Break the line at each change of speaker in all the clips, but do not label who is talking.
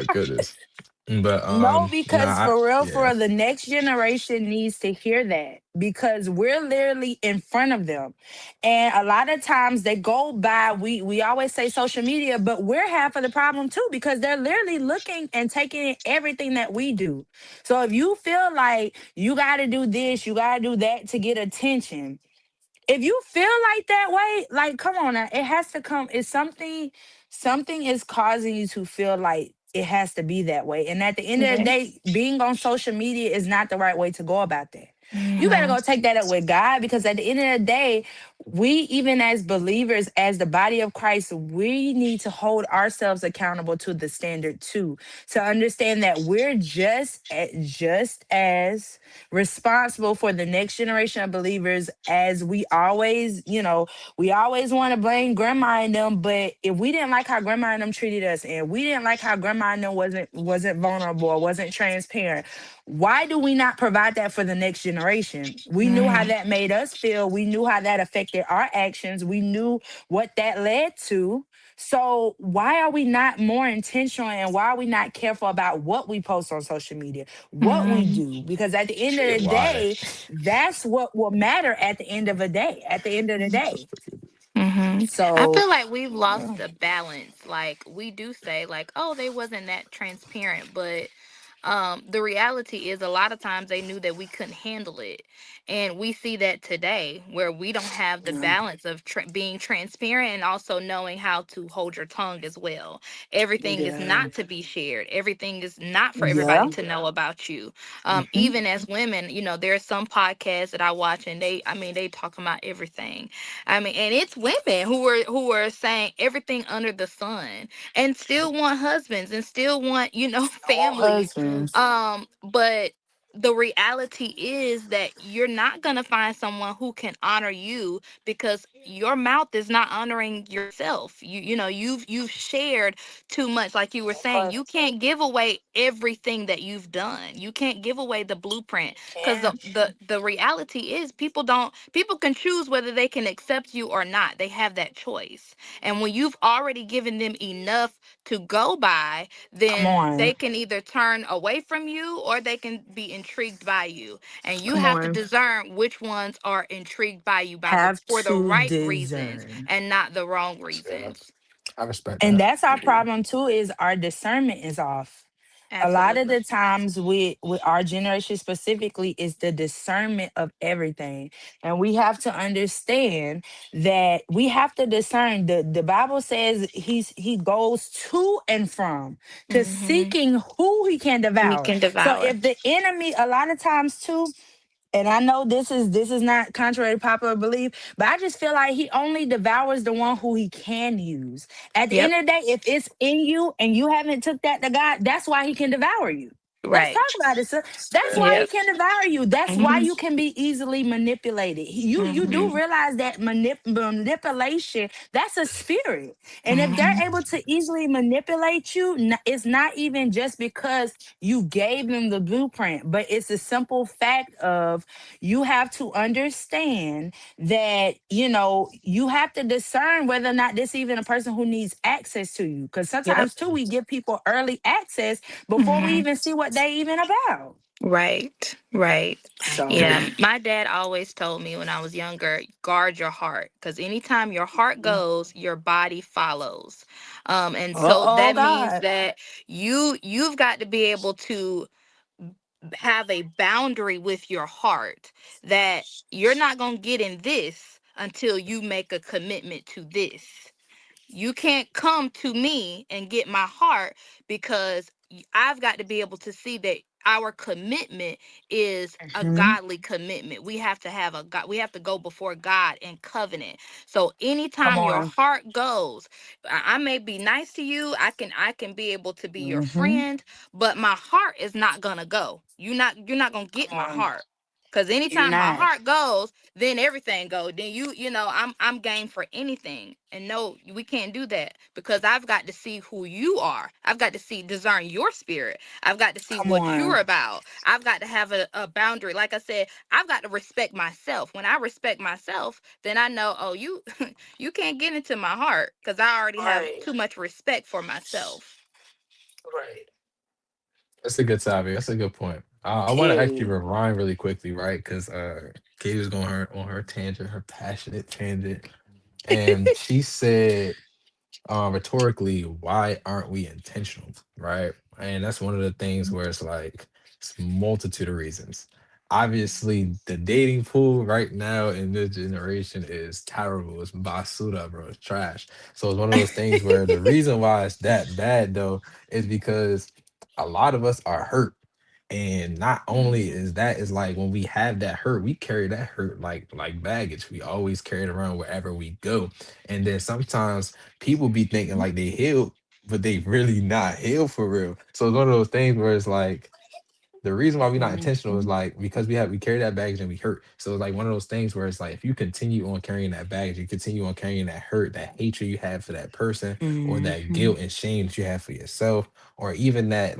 my goodness. But
No,
no,
because for
yeah.
real, the next generation needs to hear that because we're literally in front of them. And a lot of times they go by, we always say social media, but we're half of the problem too because they're literally looking and taking in everything that we do. So if you feel like you got to do this, you got to do that to get attention, if you feel like that way, like come on now, it has to come. It's something is causing you to feel like it has to be that way. And at the end of the
Okay.
day, being on social media is not the right way to go about that. You better
Mhm.
go take that up with God because at the end of the day, we even as believers, as the body of Christ, we need to hold ourselves accountable to the standard too. To understand that we're just as responsible for the next generation of believers as we always, we always want to blame grandma and them, but if we didn't like how grandma and them treated us and we didn't like how grandma and them wasn't vulnerable or wasn't transparent, why do we not provide that for the next generation? We knew how
Mhm.
that made us feel. We knew how that affected our actions. We knew what that led to. So why are we not more intentional and why are we not careful about what we post on social media, what we
Mhm.
do? Because at the end of
Shit,
the
why?
day, that's what will matter at the end of the day. At the end of the day.
I
So
feel like we've lost
yeah.
the balance. Like we do say, like, oh, they wasn't that transparent, but the reality is a lot of times they knew that we couldn't handle it, and we see that today where we don't have the
Yeah.
balance of being transparent and also knowing how to hold your tongue as well. Everything is
Yeah.
not to be shared. Everything is not for everybody
Yeah.
to know about you.
Hmm.
Even as women, there are some podcasts that I watch, and they talking about everything. I mean, and it's women who are saying everything under the sun and still want husbands and still want,
All
families.
husbands.
But the reality is that you're not going to find someone who can honor you because your mouth is not honoring yourself. You've shared too much. Like you were saying, you can't give away everything that you've done. You can't give away the blueprint because the,
Can't.
the reality is people can choose whether they can accept you or not. They have that choice. And when you've already given them enough to go by,
Come
then
on.
they can either turn away from you or they can be intrigued by you. And you
Come
have to
on.
discern which ones are intrigued by you
Have
for the
to
right reasons
discern.
and not the wrong
Yeah,
reasons.
I respect
And
that.
that's
I
our
do.
problem too, is our discernment is off. A lot of
Absolutely.
the times with our generation specifically is the discernment of everything. And we have to understand that we have to discern. The Bible says he goes to and from to
Hmm.
seeking who he can
We
devour.
can
So
devour.
if the enemy a lot of times too, and I know this is not contrary to popular belief, but I just feel like he only devours the one who he can use. At the
Yep.
end of the day, if it's in you and you haven't took that to God, that's why he can devour you. Let's talk
Right.
about it, sir. That's
Yeah.
why he
Yep.
can devour you. That's why
Hmm.
you can be easily manipulated. You do
Hmm.
realize that manipulation, that's a spirit. And if they're
Hmm.
able to easily manipulate you, it's not even just because you gave them the blueprint, but it's a simple fact of you have to understand that you have to discern whether or not this even a person who needs access to you, because
Yep.
sometimes too we give people early access before we
Hmm.
even see what they even about.
Right, right.
So
Yeah, my dad always told me when I was younger, guard your heart, because anytime your heart goes, your body follows. And so
oh
that means
God.
that you've got to be able to have a boundary with your heart that you're not going to get in this until you make a commitment to this. You can't come to me and get my heart because I've got to be able to see that our commitment is a
Mhm.
godly commitment. We have to have a God, we have to go before God in covenant. So
Come
anytime your
on.
heart goes, I may be nice to you, I can be able to be your
Hmm.
friend, but my heart is not gonna go. You're not gonna get
Come
my
on.
heart. Cause
You're
anytime my
not.
heart goes, then everything goes. Then I'm game for anything. And no, we can't do that because I've got to see who you are. I've got to discern your spirit. I've got to see
Come
what you're
on.
about. I've got to have a boundary. Like I said, I've got to respect myself. When I respect myself, then I know, oh, you you can't get into my heart because I already have
Right.
too much respect for myself.
Right.
That's a good topic. That's a good point. I want to actually
Period.
rewind really quickly, right? Because Katie was going on her tangent, her passionate tangent, and she said rhetorically, why aren't we intentional, right? And that's one of the things where it's like it's a multitude of reasons. Obviously, the dating pool right now in this generation is terrible. It's basura, bro. It's trash. So it's one of those things where the reason why it's that bad though is because a lot of us are hurt. And not only
Mhm.
is that, is like when we have that hurt, we carry that hurt like baggage. We always carry it around wherever we go. And then sometimes people be thinking like they healed, but they really not healed for real. So it's one of those things where it's like the reason why we're not intentional is
Mhm.
like because we carry that baggage and we hurt. So it's like one of those things where it's like if you continue on carrying that baggage, you continue on carrying that hurt, that hatred you have for that person, or that
Mhm.
guilt and shame that you have for yourself, or even that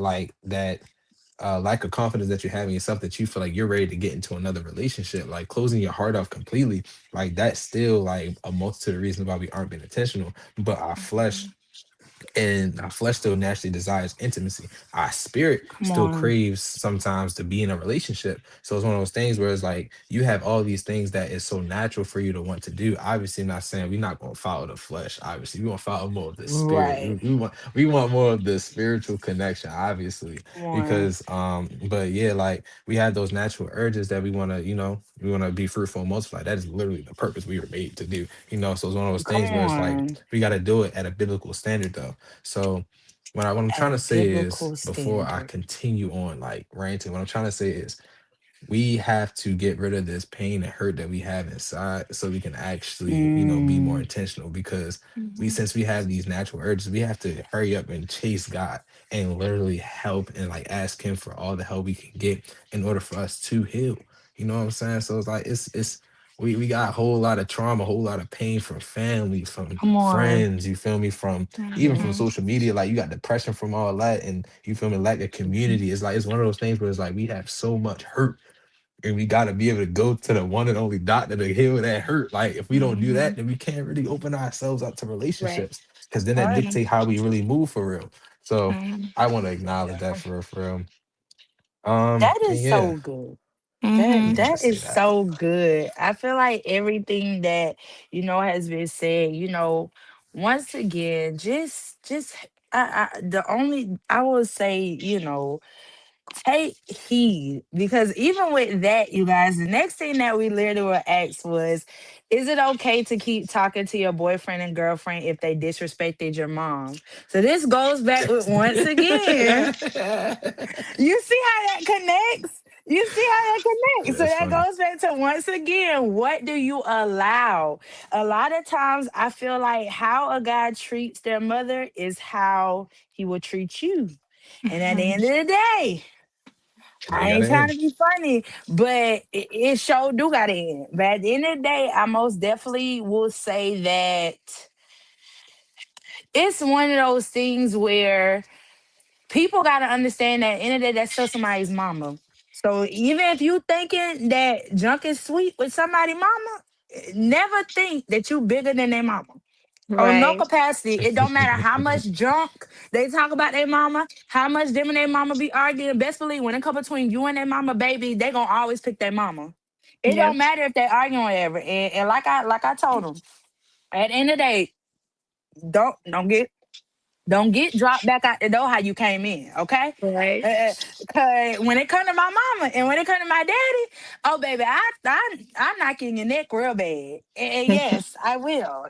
lack of confidence that you have in yourself, that you feel like you're ready to get into another relationship, like closing your heart off completely, like that's still like a multitude of reasons why we aren't being intentional. But our flesh,
Mhm.
and our flesh still naturally desires intimacy. Our spirit
Come
still
on.
craves sometimes to be in a relationship. So it's one of those things where it's like you have all these things that is so natural for you to want to do. Obviously, not saying we're not going to follow the flesh. Obviously, we want to follow more of the spirit.
Right.
We want more of the spiritual connection. Obviously,
Come on.
because but yeah, like we have those natural urges that we want to, we want to be fruitful and multiply. That is literally the purpose we were made to do. So it's one of those
Come
things where it's like
on.
we got to do it at a biblical standard though. So what I'm
At
trying
a
to say is
biblical
before I
standard.
continue on like ranting, what I'm trying to say is we have to get rid of this pain and hurt that we have inside so we can actually, be more
Mm.
intentional because
Mhm.
since we have these natural urges, we have to hurry up and chase God and literally help and like ask him for all the help we can get in order for us to heal. You know what I'm saying? So it's like it's we got a whole lot of trauma, a whole lot of pain from family, from
Come on.
friends, you feel me, from even from
Mhm.
social media. Like you got depression from all that, and you feel me, lack of community. It's like it's one of those things where it's like we have so much hurt, and we got to be able to go to the one and only doctor to heal that hurt. Like if we don't do that,
Mhm.
then we can't really open ourselves up to
Right.
relationships, because then that
Right.
dictate how we really move for real. So
Mhm.
I want to acknowledge that for real, for real.
That
And
is
yeah,
so good. That
Mhm.
yeah, I
that
say
is
that.
so good. I feel like everything that has been said. Once again, just the only I will say, take heed, because even with that, you guys, the next thing that we literally were asked was, is it okay to keep talking to your boyfriend and girlfriend if they disrespected your mom? So this goes back with, once again, you see how that connects? You see how that connects? So
That's
that
funny.
goes back to, once again, what do you allow? A lot of times I feel like how a guy treats their mother is how he will treat you. And at the
Mhm.
end of the day,
They
I
got
ain't trying
in.
to be funny, but it sure do got to end. But at the end of the day, I most definitely will say that it's one of those things where people got to understand that at the end of the day, that's still somebody's mama. So even if you thinking that junk is sweet with somebody mama, never think that you bigger than their mama. On no
Right.
capacity. It don't matter how much junk they talk about their mama, how much them and their mama be arguing. Best believe when it come between you and their mama, baby, they gonna always pick their mama. It don't
Yep.
matter if they arguing or whatever. And like I told them, at the end of the day, don't get dropped back out the door how you came in, okay?
Right.
Cause when it come to my mama and when it come to my daddy, oh baby, I'm knocking your neck real bad. And yes, I will.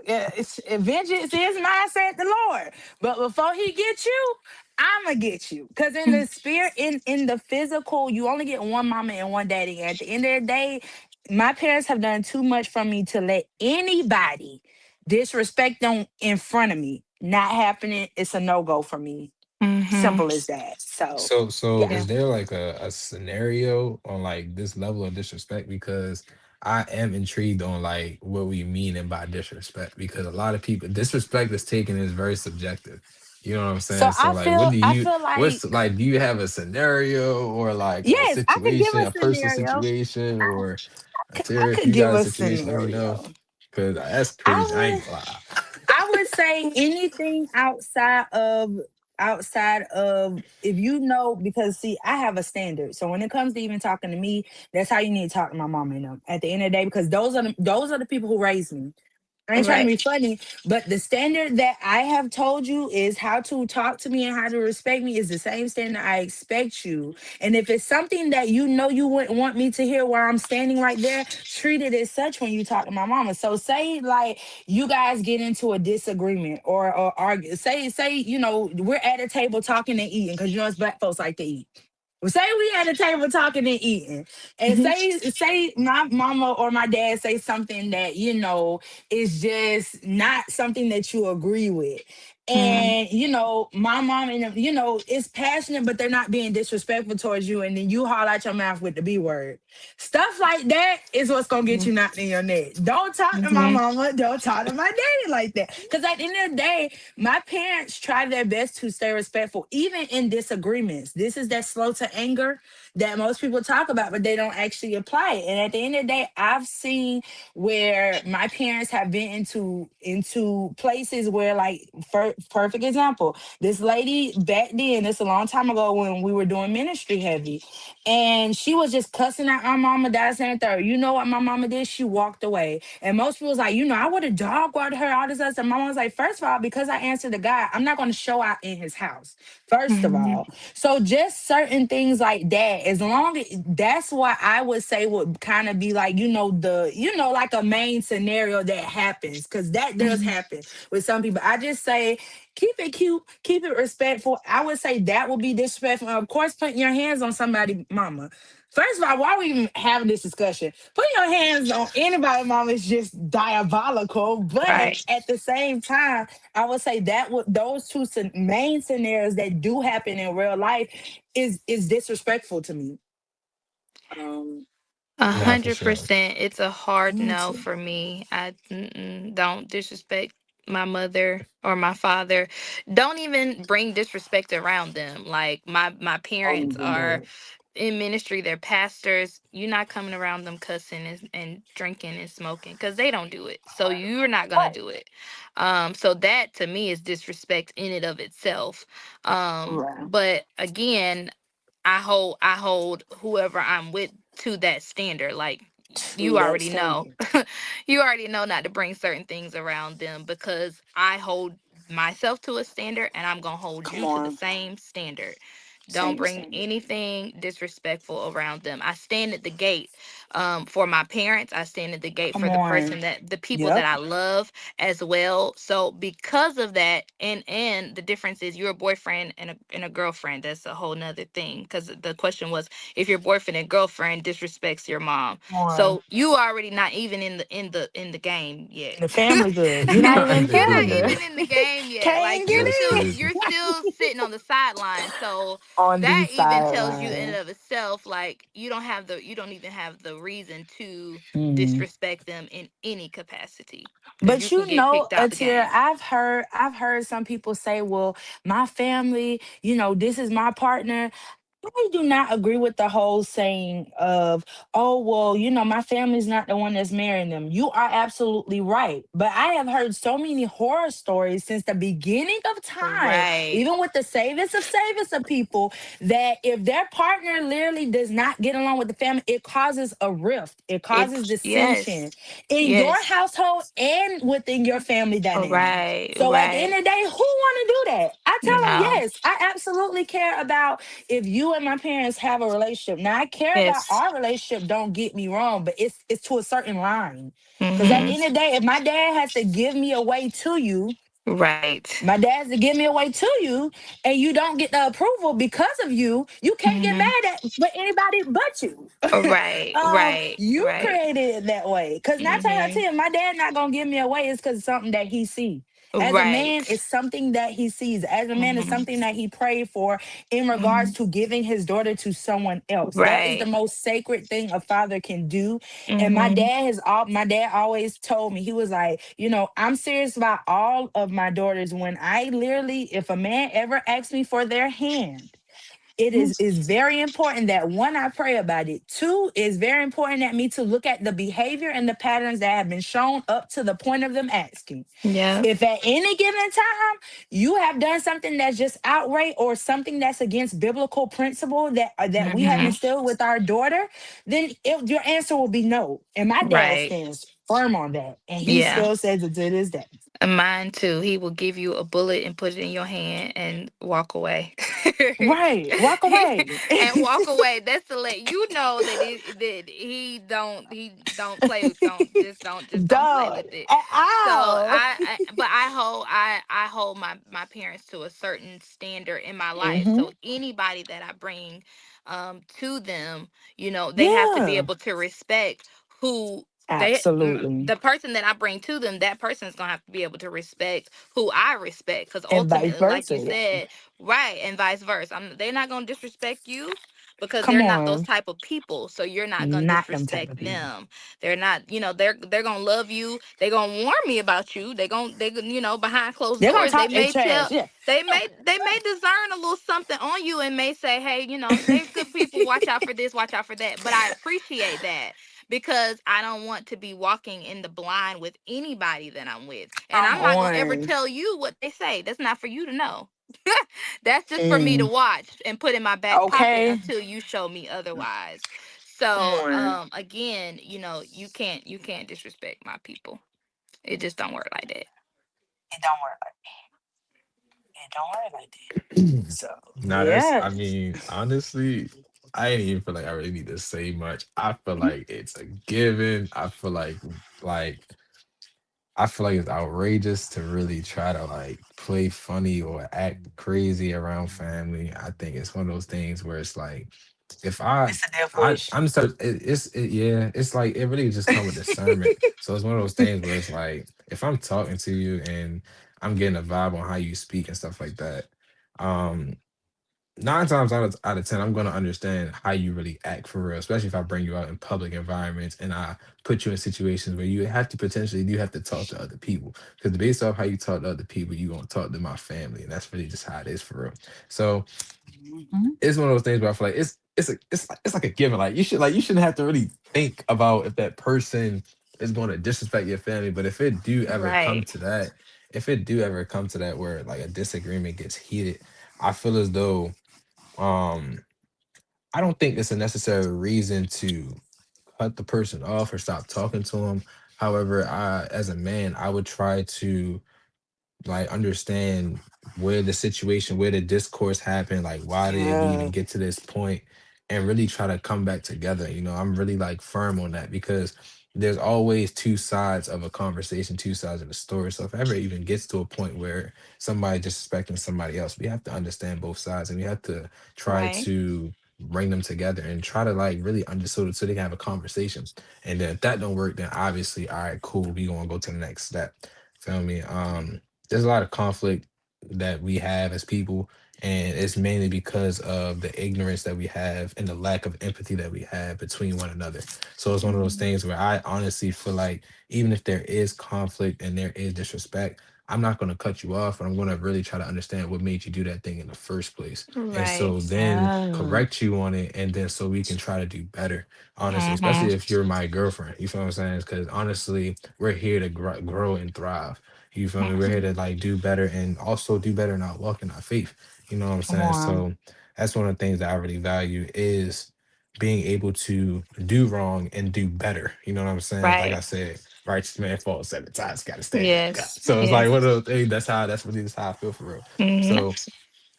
Vengeance is mine, said the Lord. But before he gets you, I'ma get you. Cause in the spirit, in the physical, you only get one mama and one daddy. At the end of the day, my parents have done too much for me to let anybody disrespect them in front of me. Not happening. It's a no go for me.
Mhm.
Simple as that. So,
So
yeah.
is
Yeah.
there like a scenario on like this level of disrespect? Because I am intrigued on like what we mean and by disrespect, because a lot of people disrespect is taken as very subjective. You know what I'm
So
saying? So like
I feel
what's
like,
like, do you have a scenario or like a
yes, I could give
situation,
a
a personal
scenario.
situation, or
I
Tara, if
could
you
give
got a
a
situation, let me know.
scenario.
Cause that's
I
crazy. I
would
ain't gonna lie.
I would say anything outside of outside of, if you know, because see, I have a standard. So when it comes to even talking to me, that's how you need to talk to my mom and them at the end of the day, because those are the people who raised me. I ain't trying to
Right.
be funny, but the standard that I have told you is how to talk to me and how to respect me is the same standard I expect you. And if it's something that you know you wouldn't want me to hear while I'm standing right there, treat it as such when you talk to my mama. So say like you guys get into a disagreement or argue. Say we're at a table talking and eating because you know it's black folks like to eat. Well, say we at a table talking and eating, and
Mhm.
say my mama or my dad say something that is just not something that you agree with.
Mhm.
And my mom and them, is passionate, but they're not being disrespectful towards you, and then you haul out your mouth with the B word. Stuff like that is what's gonna get you knocked in your neck. Don't talk to my
Mhm.
mama, don't talk to my daddy like that. Because at the end of the day, my parents try their best to stay respectful, even in disagreements. This is that slow to anger that most people talk about, but they don't actually apply it. And at the end of the day, I've seen where my parents have been into places where, like, perfect example, this lady back then, this a long time ago when we were doing ministry heavy, and she was just cussing out our mama, that, and third. You know what my mama did? She walked away. And most people was like, I would have dog watered her, all this other stuff. My mom was like, first of all, because I answered the guy, I'm not going to show out in his house. First of
Mhm.
all. So just certain things like that, as long as that's what I would say would kind of be like, like a main scenario that happens. Cause that does
Mhm.
happen with some people. I just say keep it cute, keep it respectful. I would say that would be disrespectful. Of course, putting your hands on somebody, mama. First of all, why are we even having this discussion? Putting your hands on anybody, mama, is just diabolical. But
Right.
at the same time, I would say that those two main scenarios that do happen in real life is disrespectful to me. Um,
A
Yeah, for
hundred
sure.
percent. It's a hard
me
no
too.
for me. I don't disrespect my mother or my father. Don't even bring disrespect around them. Like my
Don't
parents
even do
are
it.
in ministry, they're pastors. You're not coming around them cussing and drinking and smoking because they don't do it. So you're not gonna
Right.
do it. So that to me is disrespect in and of itself.
Right.
But again, I hold whoever I'm with to that standard. Like
To
you
that
already know.
standard.
You already know not to bring certain things around them because I hold myself to a standard and I'm going to hold
Come
you to the
on.
same standard. Don't
Same
bring
standard.
anything disrespectful around them. I stand at the gate for my parents. I stand at the gate
Come
for the
on.
person that the people that
Yep.
I love as well. So because of that, and the difference is you're a boyfriend and a girlfriend. That's a whole nother thing. Because the question was if your boyfriend and girlfriend disrespects your mom.
Come on.
So you already not even in the game yet.
The family good. You're not even in
Not
the
even
You're
family
not
good.
good.
even in the game yet. Like
Can't get
That's
in
crazy.
you're still sitting on the sideline. So
on the
that even tells you in and
sideline.
of itself, like you don't even have the reason to
Hmm.
disrespect them in any capacity because you
But
can get kicked out the
Atira,
game.
I've heard some people say, well, my family, this is my partner. I do not agree with the whole saying of, oh, well, my family's not the one that's marrying them. You are absolutely right. But I have heard so many horror stories since the beginning of time,
Right.
even with the savest of people, that if their partner literally does not get along with the family, it causes a rift. It causes
Yes.
dissension in your
Yes.
household and within your family dynamic.
Right.
So at the end
Right.
of the day, who want to do that? I tell them,
No.
yes, I absolutely care about if you and my parents have a relationship. Now I care about
Yes.
our relationship, don't get me wrong, but it's to a certain line. Because at the
Mhm.
end of the day, if my dad has to give me away to you,
Right.
my dad's to give me away to you, and you don't get the approval because of you, you can't get
Mhm.
mad at but anybody but you.
Right. Right.
You
Right.
created it that way. Cause nine times out of
Mhm.
10, my dad not gonna give me away is because it's something that he see. As a man,
Right.
it's something that he sees. As a man, it's
Mhm.
something that he prayed for in regards
Mhm.
to giving his daughter to someone else. That is the
Right.
most sacred thing a father can do. And
Mhm.
my dad always told me, he was like, I'm serious about all of my daughters. When I literally, if a man ever asks me for their hand, it is very important that one, I pray about it. Two, it's very important that me to look at the behavior and the patterns that have been shown up to the point of them asking.
Yeah.
If at any given time you have done something that's just outright or something that's against biblical principle that we have
Hmm.
instilled with our daughter, then your answer will be no. And my dad
Right.
stands firm on that, and he
Yeah.
still says it to this day.
And mine too. He will give you a bullet and put it in your hand and walk away.
Right, walk away.
And walk away. That's to let you know that he don't play, don't play
Dog,
with it.
at
So
all.
but I hold my parents to a certain standard in my life.
Hmm.
So anybody that I bring to them, they have to be
Yeah,
able to respect who
absolutely.
the person that I bring to them. That person is gonna have to be able to respect who I respect, because
And vice
ultimately, like
versa.
you
Yeah.
said, right, and vice versa. They're not gonna disrespect you because
Come
they're not those
on.
type of people. So you're not gonna
Not them type of
disrespect
people.
them. They're not, they're gonna love you. They're gonna warn me about you. Behind closed
They're gonna
doors, they
talk their
may
trash.
tell.
Yeah.
They may discern a little something on you and may say, hey, they're good people. Watch out for this. Watch out for that. But I appreciate that, because I don't want to be walking in the blind with anybody that I'm with. And
Come
I'm not going to ever
on.
tell you what they say. That's not for you to know. That's just for me to
Mm,
watch and put in my back pocket
okay.
until you show me otherwise. So,
Come on.
again, you can't disrespect my people. It just don't work like that.
It don't work like it don't work like that. So
Nah, that's,
yeah.
I mean, honestly, I ain't even feel like I really need to say much. I feel like it's a given. I feel like it's outrageous to really try to like play funny or act crazy around family. I think it's one of those things where it's like, if I,
It's a death
I,
wish.
I'm so yeah, it's like it really just come with discernment. So it's one of those things where it's like, if I'm talking to you and I'm getting a vibe on how you speak and stuff like that, um, nine times out of ten, I'm gonna understand how you really act for real, especially if I bring you out in public environments and I put you in situations where you have to talk to other people. Because based off how you talk to other people, you gonna talk to my family, and that's really just how it is for real. So
Mhm.
it's one of those things where I feel like it's like a given. Like you shouldn't have to really think about if that person is going to disrespect your family. But
Right.
if it do ever come to that where like a disagreement gets heated, I feel as though um, I don't think it's a necessary reason to cut the person off or stop talking to them. However, as a man, I would try to like understand where the discourse happened, like why did we even
Yeah.
get to this point, and really try to come back together. I'm really like firm on that because there's always two sides of a conversation, two sides of the story. So if ever it even gets to a point where somebody disrespecting somebody else, we have to understand both sides and we have to try
Right.
to bring them together and try to like really understand so they can have a conversation. And then if that don't work, then obviously, all right, cool, we gonna go to the next step. Feel me? There's a lot of conflict that we have as people, and it's mainly because of the ignorance that we have and the lack of empathy that we have between one another. So it's one of those
Mhm.
things where I honestly feel like even if there is conflict and there is disrespect, I'm not going to cut you off, but I'm going to really try to understand what made you do that thing in the first place. And
Right.
so then
Yeah.
correct you on it, and then so we can try to do better, honestly,
Hmm.
especially if you're my girlfriend. You feel what I'm saying? Because honestly, we're here to grow and thrive. You feel me? We're here to like do better and also do better in our walk and our faith. You know what I'm
Come
saying?
on.
So that's one of the things that I really value is being able to do wrong and do better. You know what I'm saying? Like
Right.
I said, righteous man falls 7 times, gotta stand back up.
Yes.
So it's like
Yes.
one of those things, that's really just how I feel for real.
Hmm.
So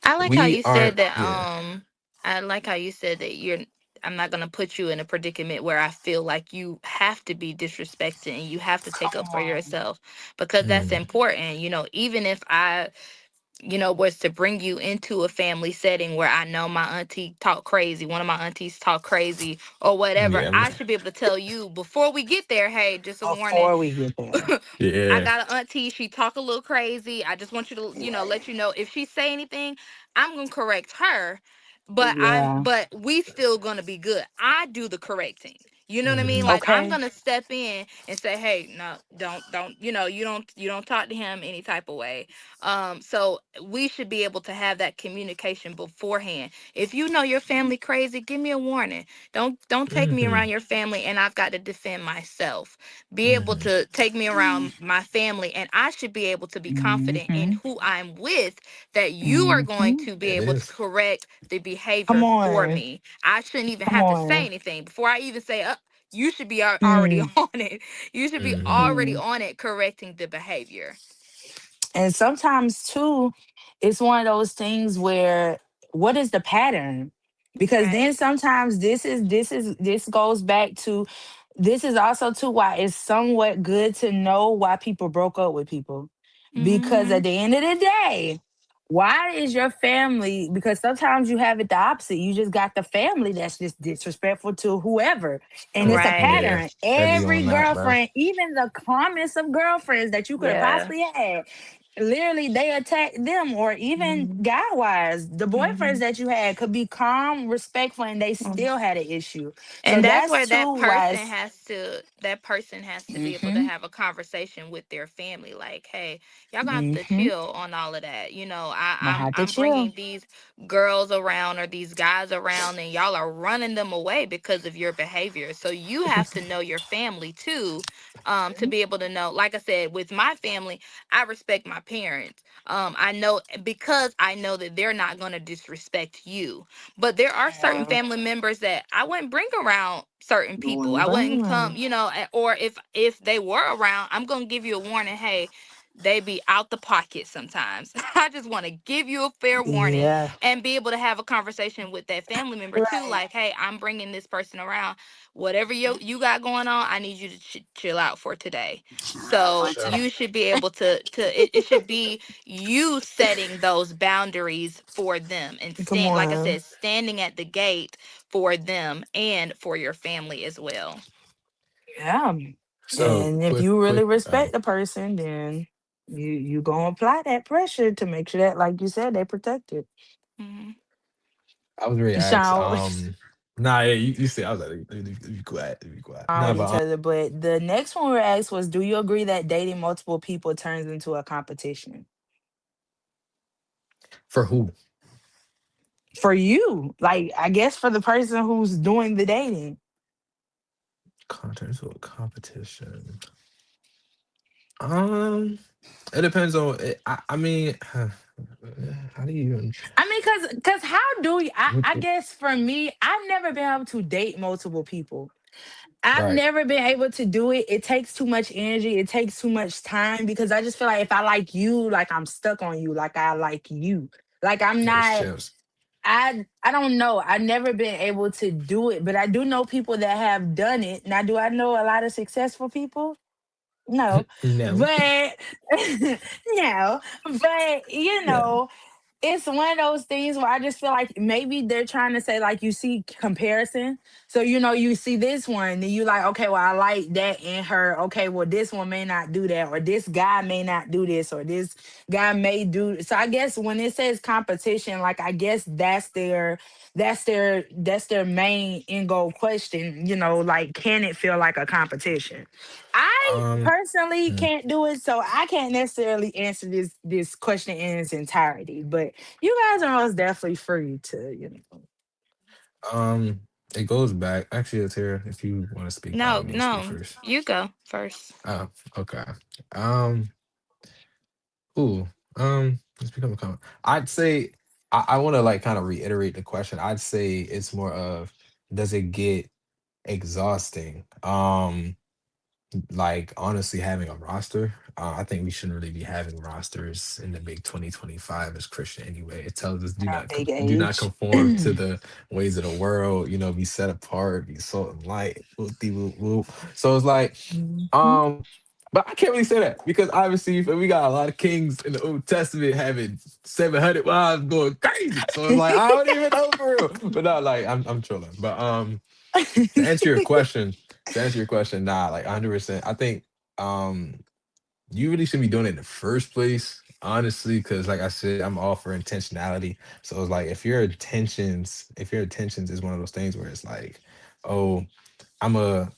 I like how
we
you said
aren't,
that.
yeah.
I like how you said that you're. I'm not gonna put you in a predicament where I feel like you have to be disrespected and you have to take
Come
up for
on.
yourself, because that's
Mm,
important. Even if I, was to bring you into a family setting where I know my auntie talk crazy, one of my aunties talk crazy or whatever,
yeah.
I should be able to tell you before we get there, hey, just a warning.
Before we get there.
I
Yeah.
got an auntie. She talk a little crazy. I just want you to, let you know if she say anything, I'm gonna correct her, but
Yeah.
we still gonna be good. I do the correcting. You know what I mean?
Hmm.
Like I'm
Okay.
gonna step in and say, "Hey, no, don't, you don't talk to him any type of way." So we should be able to have that communication beforehand. If you know your family crazy, give me a warning. Don't take me
Hmm.
around your family, and I've got to defend myself. Be able
Hmm.
to take me around my family, and I should be able to be confident in
Mm-hmm.
who I'm with. That you are going
Mm-hmm.
to be
It
able to
is.
correct the
Come
behavior for
on.
me. I shouldn't even
Come
have to say
on.
anything before I even say, you should be already
Mm.
on it. You should be
Hmm.
already
Mm.
on it, correcting the behavior.
And sometimes too, it's one of those things where what is the pattern? Because then
Right.
sometimes this goes back to this is also too why it's somewhat good to know why people broke up with people. Because
Mm-hmm.
at the end of the day, why is your family? Because sometimes you have it the opposite. You just got the family that's just disrespectful to whoever. And it's a
Right.
Yeah.
pattern.
Heavy
Every
on that, bro.
girlfriend, even the calmest of girlfriends that you could have
Yeah.
possibly had, literally they attack them. Or even
Mm-hmm.
guy wise, the boyfriends
Mm-hmm.
that you had could be calm, respectful, and they still had an issue. So
And that's
that's
where
too why it's
that person has to be able to
mm-hmm,
have a conversation with their family, like, hey, y'all gonna have to
mm-hmm,
chill on all of that.
gonna have to
I'm
chill.
bringing these girls around or these guys around, and y'all are running them away because of your behavior. So you have to know your family too, to be able to know. Like I said, with my family, I respect my parents. I know, because I know that they're not gonna disrespect you. But there are certain
Yeah,
family members that I wouldn't bring around certain
the
people.
one
I
bring
wouldn't come,
around.
or if they were around, I'm gonna give you a warning. Hey, they be out the pocket sometimes. I just want to give you a fair warning
Yeah,
and be able to have a conversation with that family member too.
right.
Like, hey, I'm bringing this person around. Whatever you got going on, I need you to chill out for today.
For
So
sure.
you should be able it should be you setting those boundaries for them, and
Come
stand, like I
on.
said, standing at the gate for them and for your family as well.
Yeah.
So
And if
quick,
you really
quick.
respect the person, then you gonna apply that pressure to make sure that, like you said, they protected.
Hmm.
I was ready to ask.
Sean,
Nah, yeah, you see, I was like, let me be quiet, let me be quiet. Nah,
with each
but
other. But the next one we were asked was, do you agree that dating multiple people turns into a competition?
for who?
For you, like I guess for the person who's doing the dating.
Content to a competition. Um, it depends on. I mean, how do you even?
I mean, cause how do you?
What,
I guess for me, I've never been able to date multiple people. I've
right.
never been able to do it. It takes too much energy. It takes too much time because I just feel like if I like you, like I'm stuck on you, like I like you. Like I'm
Yeah, it's
not
chills.
I don't know. I've never been able to do it, but I do know people that have done it. Now, do I know a lot of successful people? No.
No.
But no. But
No.
it's one of those things where I just feel like maybe they're trying to say, like, you see comparison. So, you see this one, then you like, okay, well, I like that in her. Okay, well, this one may not do that, or this guy may not do this, or this guy may do. So I guess when it says competition, like I guess that's their main end goal question, like can it feel like a competition? I
Um.
personally
hmm,
can't do it, so I can't necessarily answer this question in its entirety. But you guys are most definitely free to,
Um. It goes back. Actually, it's here. If you want to speak, by all
No,
means, speak
no,
first.
you go first.
Oh, okay. Um. Ooh. Let's become a comment. I'd say I want to like kind of reiterate the question. I'd say it's more of does it get exhausting? Like honestly having a roster, I think we shouldn't really be having rosters in the big 2025 as Christian anyway. It tells us
at a big
do not
age.
conform to the ways of the world, be set apart, be salt and light, whoop-de whoop whoop. So it's like
Mhm.
um but I can't really say that because obviously we got a lot of kings in the Old Testament having 700 wives going crazy. So it's like I don't even know for real. But not like I'm trolling. But to answer your question, nah, like 100%. I think um you really shouldn't be doing it in the first place, honestly, because like I said, I'm all for intentionality. So it's like if your intentions is one of those things where it's like oh, I'm a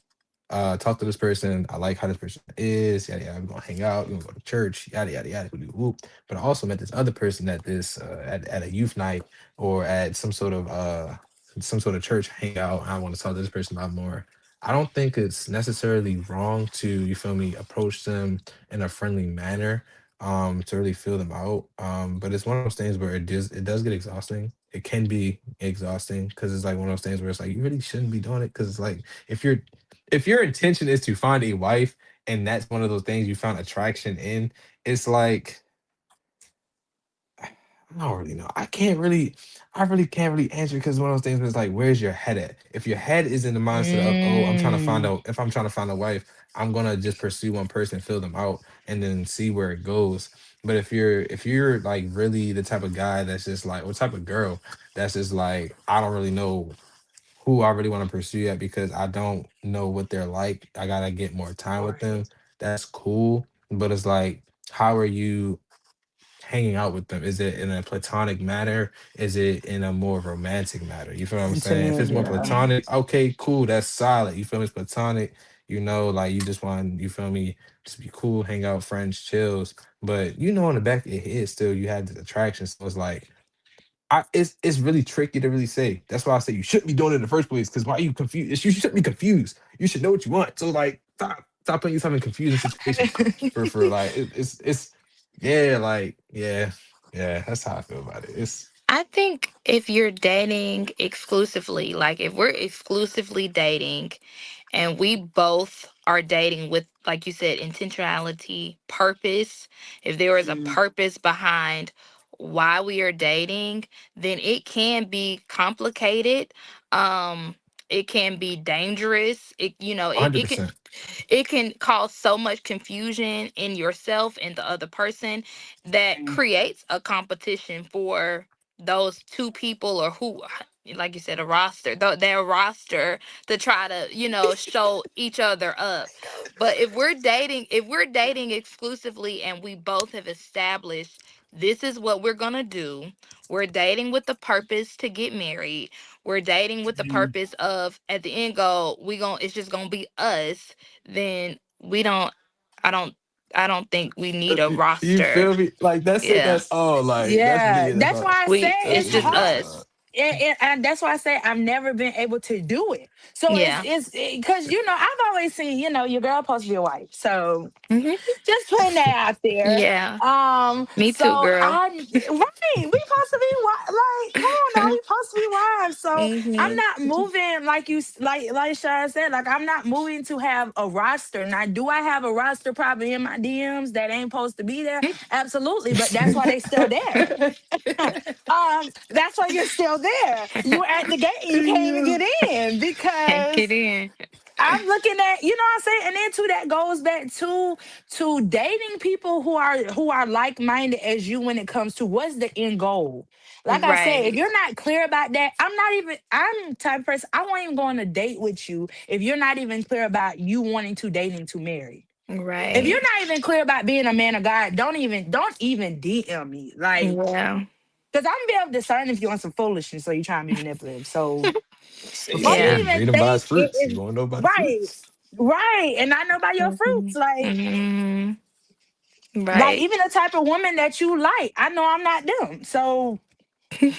talk to this person. I like how this person is. Yada yada. We're gonna hang out. We're gonna go to church. Yada yada yada. We do whoop. But I also met this other person at this at a youth night or at some sort of church hangout. I want to talk to this person about more. I don't think it's necessarily wrong to, you feel me, approach them in a friendly manner, to really feel them out. But it's one of those things where it does get exhausting. It can be exhausting because it's like one of those things where it's like you really shouldn't be doing it because it's like if you're if your intention is to find a wife and that's one of those things you found attraction in, it's like I don't really know. I really can't really answer because one of those things where it's like, where's your head at? If your head is in the mindset of, oh, I'm trying to find
Mm.
out, if I'm trying to find a wife, I'm gonna just pursue one person, fill them out, and then see where it goes. But if you're like really the type of guy that's just like, or type of girl that's just like, I don't really know who I really want to pursue yet because I don't know what they're like. I gotta get more time with them. That's cool. But it's like, how are you hanging out with them? Is it in a platonic manner? Is it in a more romantic manner? You feel what I'm saying? If
Intimate,
it's more
yeah.
platonic, okay, cool, that's solid. You feel me? It's platonic, like you just want, you feel me, just be cool, hang out, friends, chills. But in the back of your head still you have this attraction. So it's like it's really tricky to really say. That's why I say you shouldn't be doing it in the first place. Because why are you confused? You shouldn't be confused. You should know what you want. So like, stop putting yourself in confusing situations. For like, it's yeah, like yeah. That's how I feel about it. It's
I think if you're dating exclusively, like if we're exclusively dating and we both are dating with, like you said, intentionality, purpose, if there is a
Mm.
purpose behind why we are dating, then it can be complicated. Um, it can be dangerous. It can
100%.
cause so much confusion in yourself and the other person that creates a competition for those two people, or who, like you said, a roster, their roster, to try to show each other up. But if we're dating exclusively and we both have established this is what we're going to do, we're dating with the purpose to get married, we're dating with the purpose of, at the end goal, it's just going to be us, then we don't I don't I don't think we need a
You
roster.
feel me? Like that's it.
Yeah.
That's all. Like that's
Yeah,
me. That's
that's
all.
why I say
That's
It's
it's
me.
just
That's
hard.
us.
all.
And that's why I say I've never been able to do it. So
Yeah.
it's because I've always seen your girl supposed to be a wife. So
Hmm.
just putting that out there.
Yeah. Me
So
too, girl.
we supposed to be like, come on now, we supposed to be wives. So I'm
Hmm.
not moving like like Shad said, like I'm not moving to have a roster. Now, do I have a roster probably in my DMs that ain't supposed to be there? Absolutely, but that's why they still there. That's why you're still there. You at the gate and you can't even get in
Can't get
because
in.
I'm looking at, what I'm saying, and then too that goes back to dating people who are like minded as you when it comes to what's the end goal. Like I said, if
Right.
you're not clear about that, I'm the type of person I won't even go on a date with you if you're not even clear about you wanting to dating to marry. If you're
Right.
not even clear about being a man of God, don't even DM me. Like,
Yeah.
because I'm gonna be able to discern if you're on some foolishness or you're trying to be manipulative. So before
Yeah.
you
Shit,
even
read him by his
think it
fruits. You
is
gonna know by the
right,
fruits.
right, and I know by your
Hmm.
fruits,
Hmm.
like
Right.
even the type of woman that you like, I know I'm not them. So you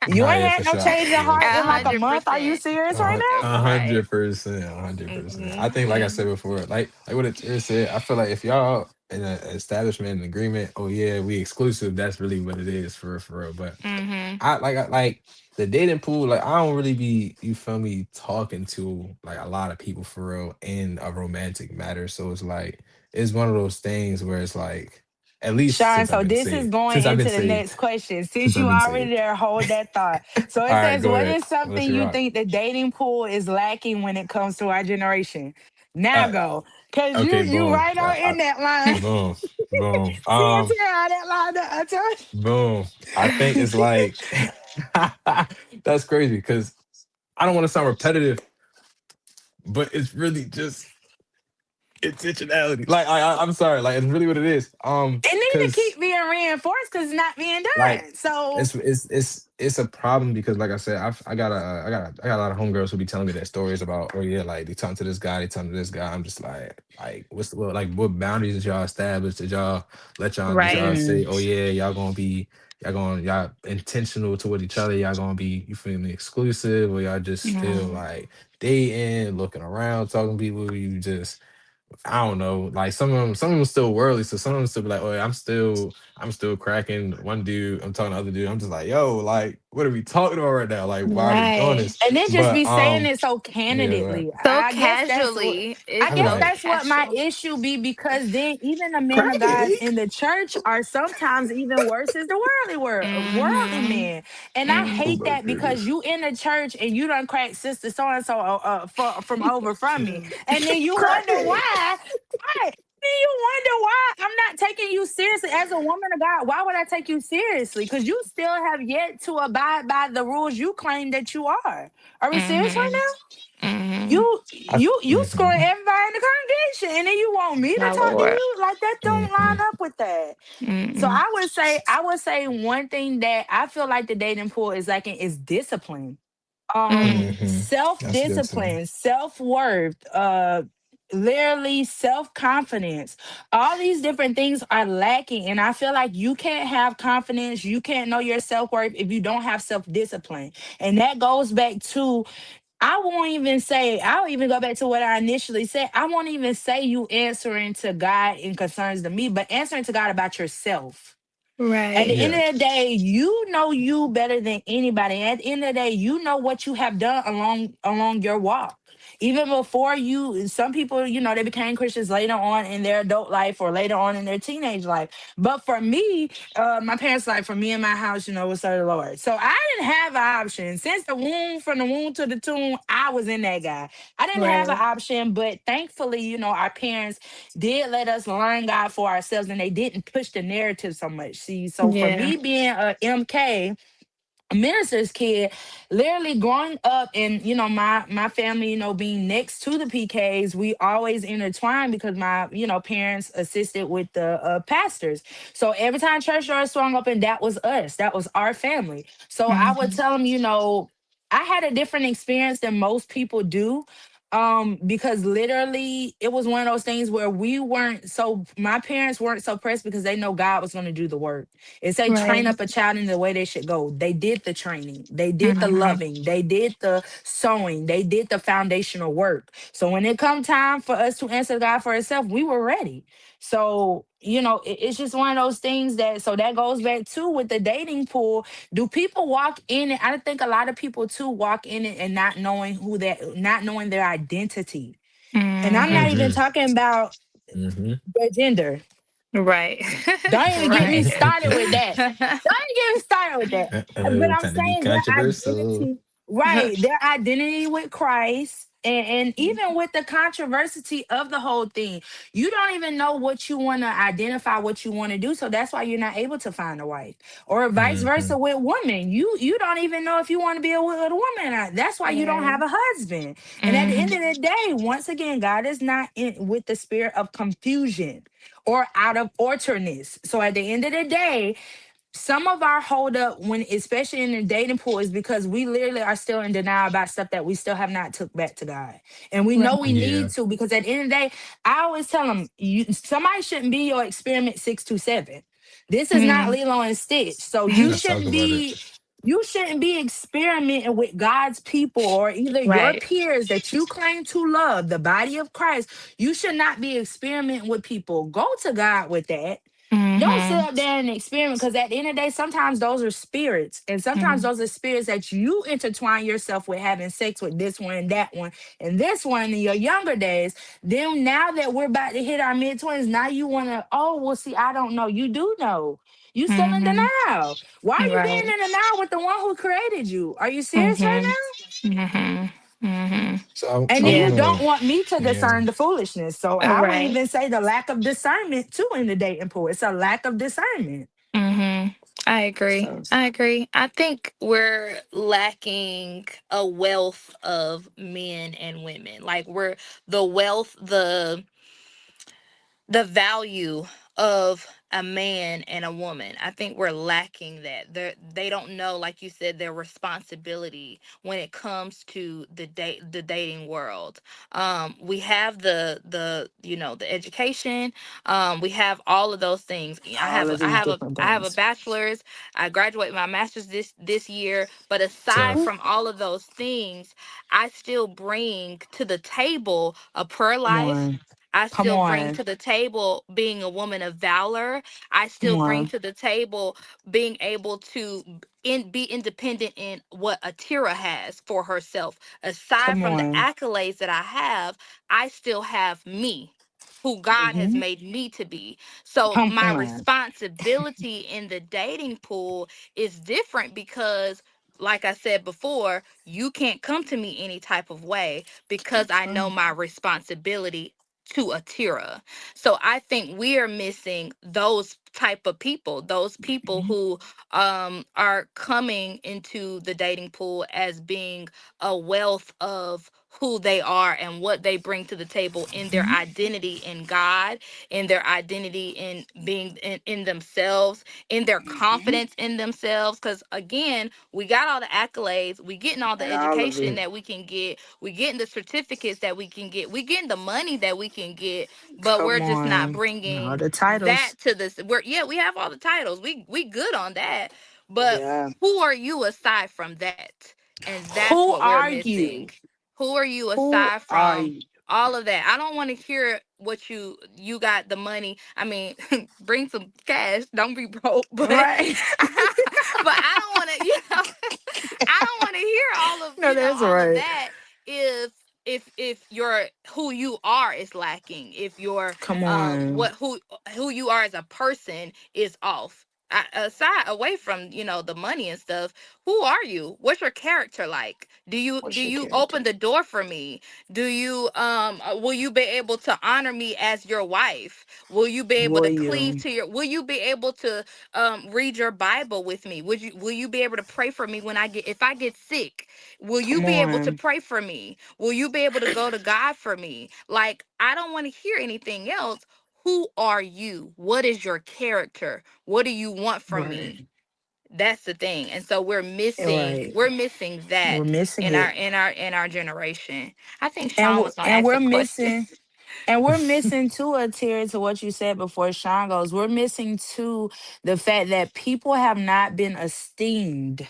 Nah,
ain't
yeah, for
had no
sure.
change in
Yeah,
heart
for
A
in like
sure.
a
hundred
month. Are you
percent.
serious
Uh,
right
a
Right.
hundred percent, 100%. I think, like I
Hmm.
said before, like what it said, I feel like if y'all in an establishment, an agreement, oh yeah, we exclusive. That's really what it is for real. But
Hmm.
I like the dating pool. Like I don't really be, you feel me, talking to like a lot of people for real in a romantic matter. So it's one of those things where it's like, at least
Sean?
since I've
So
been
this is
saved,
going
since I've been
into the
saved,
next question. Since
since I've
you
been
already
saved.
there, hold that thought. So
All
it
right,
says,
go
what
ahead.
is something
Let's
you
rock.
think the dating pool is lacking when it comes to our generation? Now
Uh,
go. Cause you
okay,
you
boom.
right on in that line.
Boom, boom.
See it how that line up. I told
Boom. I think it's like that's crazy because I don't want to sound repetitive, but it's really just intentionality. Like I'm sorry, like it's really what it is.
it need to
Because
keep being being reinforced because it's not being
Like
done. So
it's a problem because like I said, I got a lot of homegirls who be telling me their stories about, oh yeah, like they talking to this guy, they talking to this guy. I'm just like what's the, what boundaries did y'all establish? Did
Right.
y'all say,
mm,
oh yeah, y'all intentional toward each other, y'all gonna be, you feel me, exclusive, or y'all just still
Mm.
like dating, looking around, talking to people, you just, I don't know. Like some of them still worldly, so some of them still be like, "Oh, yeah, I'm still cracking." One dude, I'm talking to other dude. I'm just like, "Yo, like, what are we talking about right now? Like, why are we doing
Right.
this?"
and then just
But
be saying it so
yeah, right.
candidly.
So
I guess that's what
casually.
I
It's
I'm
guess
so
like,
that's what my
casual.
issue be, because then even the men of God
cracking.
in the church are sometimes even worse as the worldly
Mm-hmm.
men. And I
Mm.
Oh
hate
my
that because
goodness.
you in the church and you done crack sister so and so from over from me. And then you wonder
Cracking.
why. Right. Then you wonder why I'm not taking you seriously as a woman of God. Why would I take you seriously? Because you still have yet to abide by the rules you claim that you are. Are we serious right
Mm-hmm.
now?
Mm-hmm.
You screwing
Mm-hmm,
everybody in the congregation, and then you want me
My
to talk to
Lord.
you like that? Don't
mm-hmm,
line up with that. So
Mm-mm.
I would say one thing that I feel like the dating pool is lacking is discipline.
Mm.
mm-hmm.
Self
That's good too.
discipline, self worth, literally self confidence. All these different things are lacking, and I feel like you can't have confidence, you can't know your self worth if you don't have self discipline. And that goes back to, I won't even say, I'll even go back to what I initially said. I won't even say you answering to God in concerns to me, but answering to God about yourself. At the
Right.
end
Yeah.
of the day, you know you better than anybody. At the end of the day, you know what you have done along your walk. Even before you, some people, they became Christians later on in their adult life or later on in their teenage life. But for me, my parents, like, for me in my house, we serve the Lord. So I didn't have an option. Since the womb, from the womb to the tomb, I was in that guy. I didn't have an
Right.
option, but thankfully, our parents did let us learn God for ourselves, and they didn't push the narrative so much. See, so for
Yeah.
me being a MK, a minister's kid, literally growing up and my family, being next to the PKs, we always intertwined because my parents assisted with the pastors. So every time church doors swung open, that was us, that was our family. So I would
Mm-hmm.
tell them, I had a different experience than most people do, because literally it was one of those things where my parents weren't so pressed because they know God was going to do the work. It's a train
Right.
up a child in the way they should go. They did the training, they did the
Mm-hmm.
loving, they did the sowing, they did the foundational work. So when it come time for us to answer God for ourselves, we were ready. So it's just one of those things that goes back to with the dating pool. Do people walk in it? I think a lot of people too walk in it and not knowing their identity. And I'm not
Mm-hmm.
even
Mm-hmm,
talking about
mm-hmm.
their gender.
Right.
Don't even get me
Right.
started with that. Don't even get me started with that. But I'm
Time to be
saying their
controversial.
identity, right? Their identity with Christ, and even with the controversy of the whole thing, you don't even know what you want to identify, what you want to do. So that's why you're not able to find a wife, or vice
Mm-hmm,
versa with women. You don't even know if you want to be with a woman or not. That's why you don't
Right.
have a husband. And at the end
Mm-hmm.
of the day, once again, God is not in with the spirit of confusion or out of orchardness. So at the end of the day, some of our hold up, when especially in the dating pool, is because we literally are still in denial about stuff that we still have not took back to God. And we know we
Right.
yeah.
need to, because at the end of the day, I always tell them, somebody shouldn't be your experiment 627. This is not
Mm.
Lilo and Stitch. So you
Let's talk
shouldn't
about it.
be experimenting with God's people or either your
Right.
peers that you claim to love, the body of Christ. You should not be experimenting with people. Go to God with that. Don't sit
Mm-hmm.
up there and experiment, because at the end of the day, sometimes those are spirits. And sometimes
Mm-hmm.
those are spirits that you intertwine yourself with, having sex with this one and that one and this one in your younger days. Then now that we're about to hit our mid-20s, now you want to, oh, well, see, I don't know. You do know. You still in
Mm-hmm.
denial. Why are you
Right.
being in denial with the one who created you? Are you serious right
Mm-hmm.
now?
Mm-hmm. Mm-hmm.
So
And
I
then
Yeah.
you
want
don't
to,
want me to
yeah.
discern the foolishness. So I would
Right.
even say the lack of discernment too in the dating pool. It's a lack of discernment.
Mm-hmm. I agree.
So
I agree. I think we're lacking a wealth of men and women. Like we're the wealth, the value of a man and a woman. I think we're lacking that. They don't know, like you said, their responsibility when it comes to the dating world. We have the education. We have all of those things. I
All
have
of these different
I have a
things.
bachelor's. I graduate my master's this year. But aside
Tough.
from all of those things, I still bring to the table a prayer
Come
life.
on.
I
Come
still bring
on.
to the table being a woman of valor. I
Come
still bring
on.
to the table being able to be independent in what Atira has for herself. Aside
Come
from the
on.
accolades that I have, I still have me, who God has
Hmm.
made me to be. So
Come
my
on.
responsibility in the dating pool is different because, like I said before, you can't come to me any type of way because I know
True.
my responsibility to Atira. So I think we are missing those type of people, those people
Mhm.
who are coming into the dating pool as being a wealth of who they are and what they bring to the table in their
Mhm.
identity in God, in their identity in being in themselves, in their
Mhm.
confidence in themselves. Because again, we got all the accolades, we getting all the
And all of
education
it.
that we can get, we getting the certificates that we can get, we getting the money that we can get, but we're
Come
just not
on. All
bringing
the
that
titles.
to this. We're Yeah, we have all the titles, we good on that, but
Yeah.
who are you aside from that? And that's
Who
what we're
are
missing.
you?
Who are you
Who
aside
are
from
you?
all of that? I don't want to hear what you got the money. I mean, bring some cash. Don't be broke, but
Right.
I don't want to, I don't want to hear all of,
No, that's
all of
right.
that if your who you are is lacking, if your
Come on.
what who you are as a person is off. Aside away from the money and stuff, who are you? What's your character like? Do
What's your
you
character?
open the door for me? Do you will you be able to honor me as your wife? Will you be able
Will
to cleave
you?
to your, will you be able to read your Bible with me? Will you be able to pray for me when if I get sick? Will you
Come
be able to
on.
pray for me? Will you be able to go to God for me? Like, I don't want to hear anything else. Who are you? What is your character? What do you want from me?
Right.
That's the thing. And so
Right.
we're missing
We're
that
missing
in
it.
our generation. I think
And
Sean was gonna
and
ask a
we're
question.
missing. And we're missing too, a tear to what you said before Sean goes. We're missing too the fact that people have not been esteemed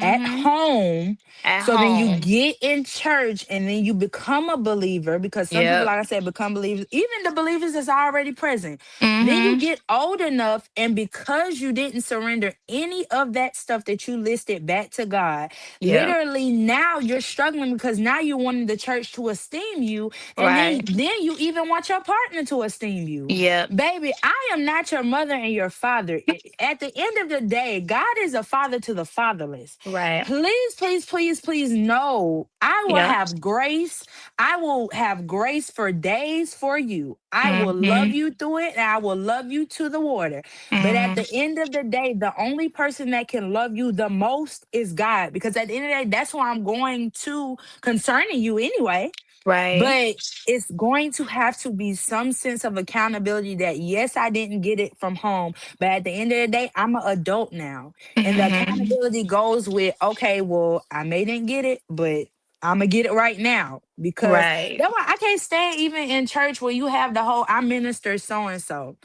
at
Mm-hmm.
home.
At
So then you
home.
get in church and then you become a believer, because some people,
Yep.
like I said, become believers, even the believers that's already present. Then you
Mm-hmm.
get old enough, and because you didn't surrender any of that stuff that you listed back to God,
Yep.
literally now you're struggling because now you wanted the church to esteem you, and then
Right.
then you even want your partner to esteem you.
Yep.
Baby, I am not your mother and your father. At the end of the day, God is a father to the fatherless.
Right.
Please, please, please, please know I will
Yep.
have grace. I will have grace for days for you. I will love
Mm-hmm.
you through it, and I will love you to the water. But at
Mm-hmm.
the end of the day, the only person that can love you the most is God. Because at the end of the day, that's who I'm going to concerning you anyway.
Right.
But it's going to have to be some sense of accountability that, yes, I didn't get it from home, but at the end of the day, I'm an adult now. And the
Mm-hmm.
accountability goes with, okay, well, I may didn't get it, but I'm gonna get it right now. Because
Right.
that's why I can't stand even in church where you have the whole I minister so and so.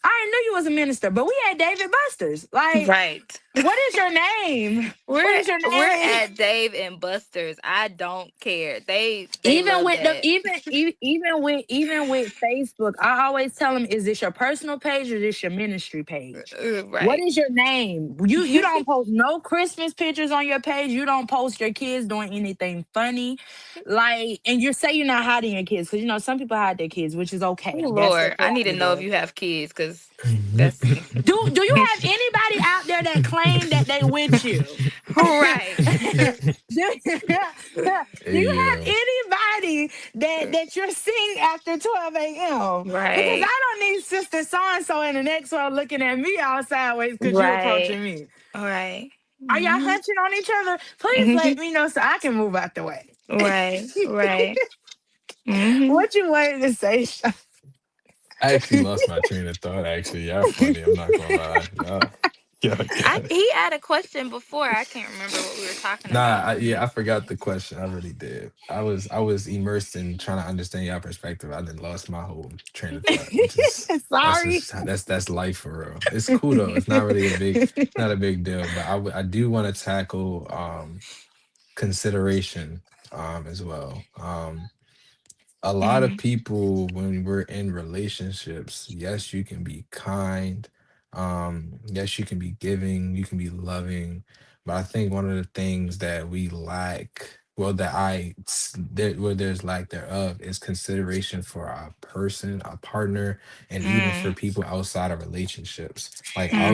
I already knew you was a minister, but we had David Busters. Like,
Right.
what is your name? What
We're
is your
we're
name?
at Dave and Buster's. I don't care. They
Even
love
with the
that.
even with Facebook, I always tell them, is this your personal page or is this your ministry page? What
Right.
is your name? You don't post no Christmas pictures on your page. You don't post your kids doing anything funny. Like, and you say you're not hiding your kids, because some people hide their kids, which is
Oh
okay. That's their
Lord, I need to know if
prerogative.
you have kids, because that's
Do you have anybody out there that claim that they with you?
right.
do, do you have
Yeah.
anybody that you're seeing after 12 a.m.? Because
Right.
I don't need sister so and so in the next one looking at me all sideways because you
Right.
approaching me.
Right.
Are y'all
Mhm.
hunching on each other? Please
Mhm.
let me know so I can move out the way.
Right. Right. Mhm.
What you wanted to say, Sha?
I actually lost my train of thought. Actually, y'all funny. I'm not gonna lie. Y'all got it.
He had a question before. I can't remember what we were talking
Nah,
about.
yeah, I forgot the question. I really did. I was immersed in trying to understand y'all perspective. I then lost my whole train of thought, which is
Sorry.
that's life for real. It's cool though. It's not really a big, not a big deal. But I do want to tackle consideration as well. A lot of
Mm,
people when we're in relationships, yes, you can be kind, yes, you can be giving, you can be loving, but I think one of the things that we lack, well, where there's lack thereof is consideration for our person, our partner, and even for
mm,
people outside of relationships. Like,
mm.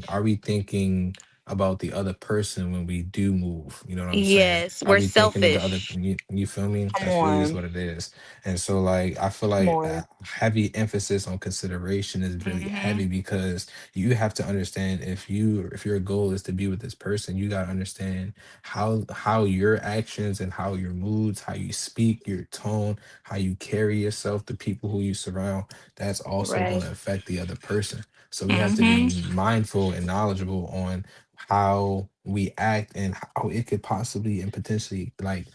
are we thinking about the other person when we do move? You know what I'm saying?
Yes,
Are
we're
we thinking of the other?
selfish.
You feel me?
Come
That's really is
on.
what it is. And so, like, I feel
Come
like
on.
heavy emphasis on consideration is really
Hmm.
heavy because you have to understand if your goal is to be with this person, you got to understand how your actions and how your moods, how you speak, your tone, how you carry yourself, the people who you surround, that's also going
Right.
to affect the other person. So we have to be
Hmm.
mindful and knowledgeable on how we act and how it could possibly and potentially like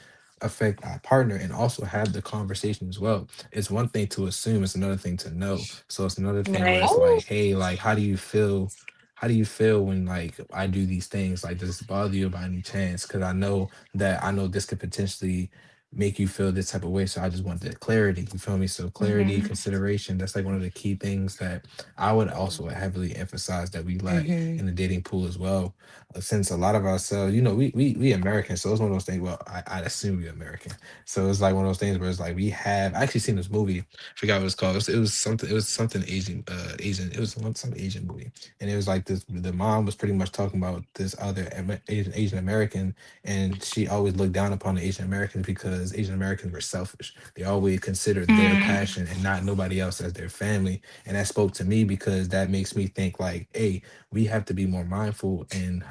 affect our partner, and also have the conversation as well. It's one thing to assume, it's another thing to know. So it's another thing where
Right.
it's
Oh.
like, hey, like, how do you feel? How do you feel when like I do these things? Like, does this bother you by any chance? Because I know this could potentially make you feel this type of way. So I just want the clarity. You feel me? So clarity,
Hmm.
consideration, that's like one of the key things that I would also heavily emphasize that we lack
Mm-hmm.
in the dating pool as well. Since a lot of ourselves, we Americans, so it's one of those things. Well, I assume we're American, so it's like one of those things where it's like we have I actually seen this movie. I forgot what it's called. It was something Asian, Asian. It was some Asian movie, and it was like this. The mom was pretty much talking about this other Asian American, and she always looked down upon the Asian Americans because Asian Americans were selfish. They always considered their
Mm.
passion and not nobody else as their family, and that spoke to me because that makes me think like, hey, we have to be more mindful in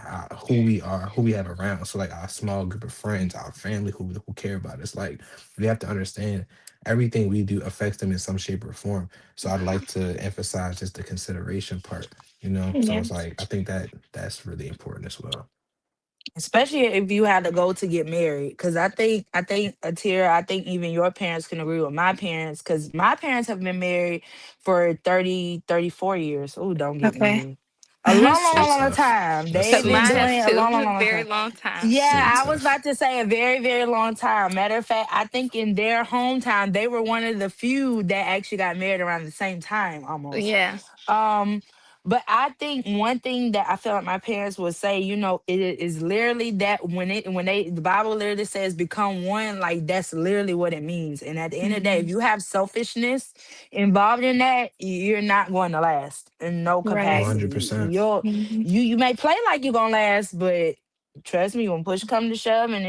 who we are, who we have around. So like our small group of friends, our family who care about us. Like we have to understand everything we do affects them in some shape or form. So I'd like to emphasize just the consideration part. So it's
Yes.
like I think that that's really important as well.
Especially if you had to go to get married. Because I think, Atira, I think even your parents can agree with my parents. Because my parents have been married for 30, 34 years. Oh, don't get
Okay.
me. A long,
That's
long,
so
long, long
tough.
time.
That's
They've
so
been
Mine
doing
have
it
tough.
a long, long,
two.
long, long
Very
time.
long time.
So
Yeah, I was
tough.
about to say a very, very long time. Matter of fact, I think in their hometown, they were one of the few that actually got married around the same time almost.
Yeah.
Um, but I think one thing that I feel like my parents would say, it is literally that the Bible literally says become one, like that's literally what it means. And at the end of the day, if
Hmm.
you have selfishness involved in that, you're not going to last in no
Right.
capacity.
100%.
Hmm.
You may play like you're gonna last, but trust me, when push come to shove and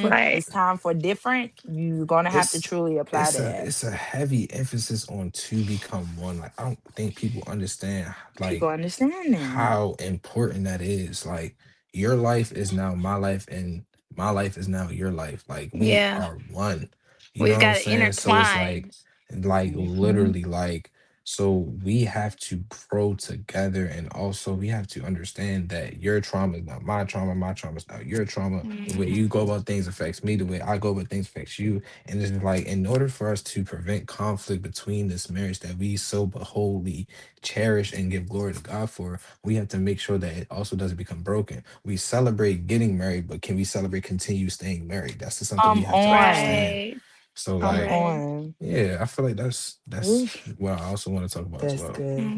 Right.
it's time for different, you're gonna have to
it's
truly apply
it's a
that.
it's a heavy emphasis on to become one. Like I don't think people understand
People
like
understand that.
how important that is. Like your life is now my life and my life is now your life. Like we
Yeah.
are one. You know
We've
what I'm
got to
saying? So it's
intertwine.
like
Mhm.
literally like so we have to grow together, and also we have to understand that your trauma is not my trauma is not your trauma. The way
Hmm.
you go about things affects me, the way I go about things affects you. And it's like in order for us to prevent conflict between this marriage that we so beholdly cherish and give glory to God for, we have to make sure that it also doesn't become broken. We celebrate getting married, but can we celebrate continue staying married? That's just something we
Come
have to
on.
understand.
Right.
So
Come
like,
Right.
on.
yeah, I feel like that's
Oof,
what I also want to talk about as
that's
well.
good.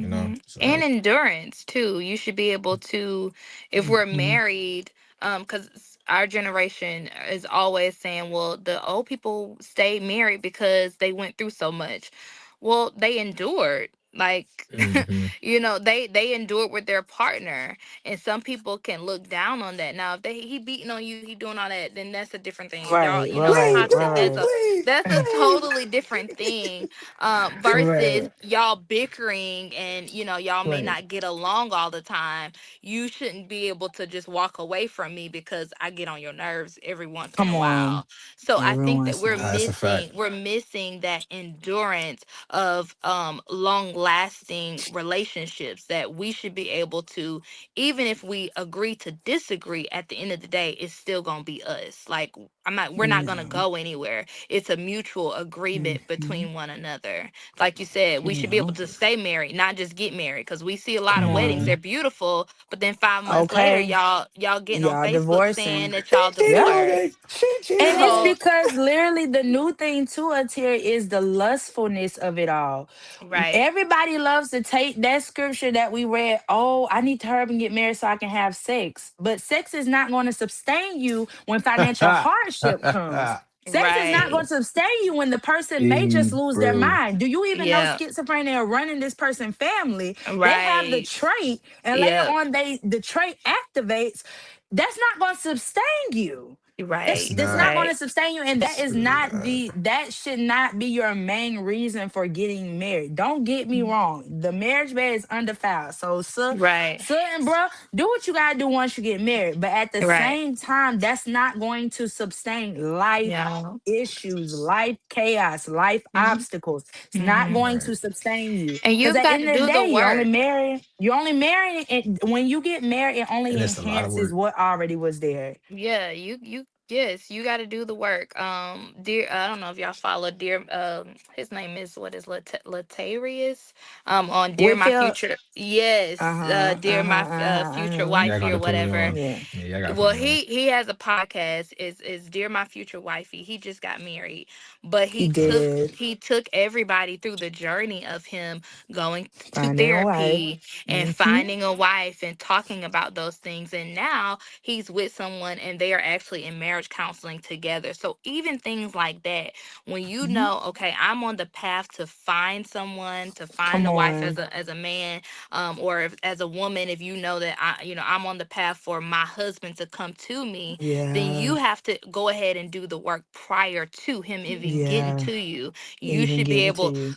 So
And endurance too. You should be able to, if we're
Mhm.
married, because our generation is always saying, well, the old people stayed married because they went through so much. Well, they endured. Like,
Hmm.
they endure with their partner, and some people can look down on that. Now, if he beating on you, he doing all that, then that's a different thing. If y'all,
Right, right,
Please,
right,
toxic,
right,
please,
right.
that's a
please,
totally different thing. Versus
Right,
y'all bickering, and y'all may
right.
not get along all the time. You shouldn't be able to just walk away from me because I get on your nerves every once in a
Come on,
while. So I think that
everyone's
we're
Nah, that's a
nerves.
fact.
missing that endurance of long lasting relationships, that we should be able to, even if we agree to disagree, at the end of the day it's still gonna be us. Like, we're not gonna
Yeah.
go anywhere. It's a mutual agreement
Hmm.
between one another. Like you said, we should be able
Yeah.
to stay married, not just get married, because we see a lot
Come
of weddings, they're
on.
Hmm.
beautiful, but then 5 months later,
Okay.
y'all getting on
Y'all
Facebook saying
divorcing.
that
She
y'all
cheated
Yep.
on me.
divorced.
She cheated
And
on
it's
me.
So,
because literally the new thing to us here is the lustfulness of it all.
right,
Everybody loves to take that scripture that we read, oh, I need to hurry up and get married so I can have sex. But sex is not going to sustain you when financial hardship comes. Sex is not
right,
going to sustain you when the person may
Hey,
just lose their
bro.
mind. Do you even know
yeah,
schizophrenia running this person family? They have the
right,
trait, and later
yep,
on, the trait activates. That's not going to sustain you.
It's
right,
That's not
not.
going to
right,
sustain you, and that
It's
is
really
not
not.
that should not be your main reason for getting married. Don't get me wrong, the marriage bed is undefiled. So,
right,
and bruh, do what you gotta do once you get married. But at the
right,
same time, that's not going to sustain life
yeah,
issues, life chaos, life
hmm,
obstacles. It's not
hmm.
going
Right.
to sustain you.
And
Because
you've
at the
got to
end of the
do the
day,
work.
you're only married, and when you get married, it only
And it's a lot of
enhances
work.
what already was there.
Yeah, yes, you got to do the work. Dear, I don't know if y'all follow Dear. His name is, what is Latarius. On Dear My
Whitfield.
Future. Yes,
Uh-huh.
Dear
Uh-huh.
My
Uh-huh.
Future
Uh-huh.
Y'all
Wifey
gotta
or
put me
whatever.
on.
Yeah.
Yeah, y'all gotta put
Well,
me on.
he has a podcast. Is Dear My Future Wifey. He just got married, but
He did.
he took everybody through the journey of him going to
Finding a wife.
therapy and
Mm-hmm.
finding a wife and talking about those things. And now he's with someone and they are actually in marriage counseling together. So even things like that, when you
Hmm.
know, okay, I'm on the path to find someone, to find
Come
a wife
on.
as a man, or if, as a woman, if you know that I'm on the path for my husband to come to me, then you
Yeah.
have to go ahead and do the work prior to him even getting
Yeah.
to you. You
Even
should be
getting to
able,
you.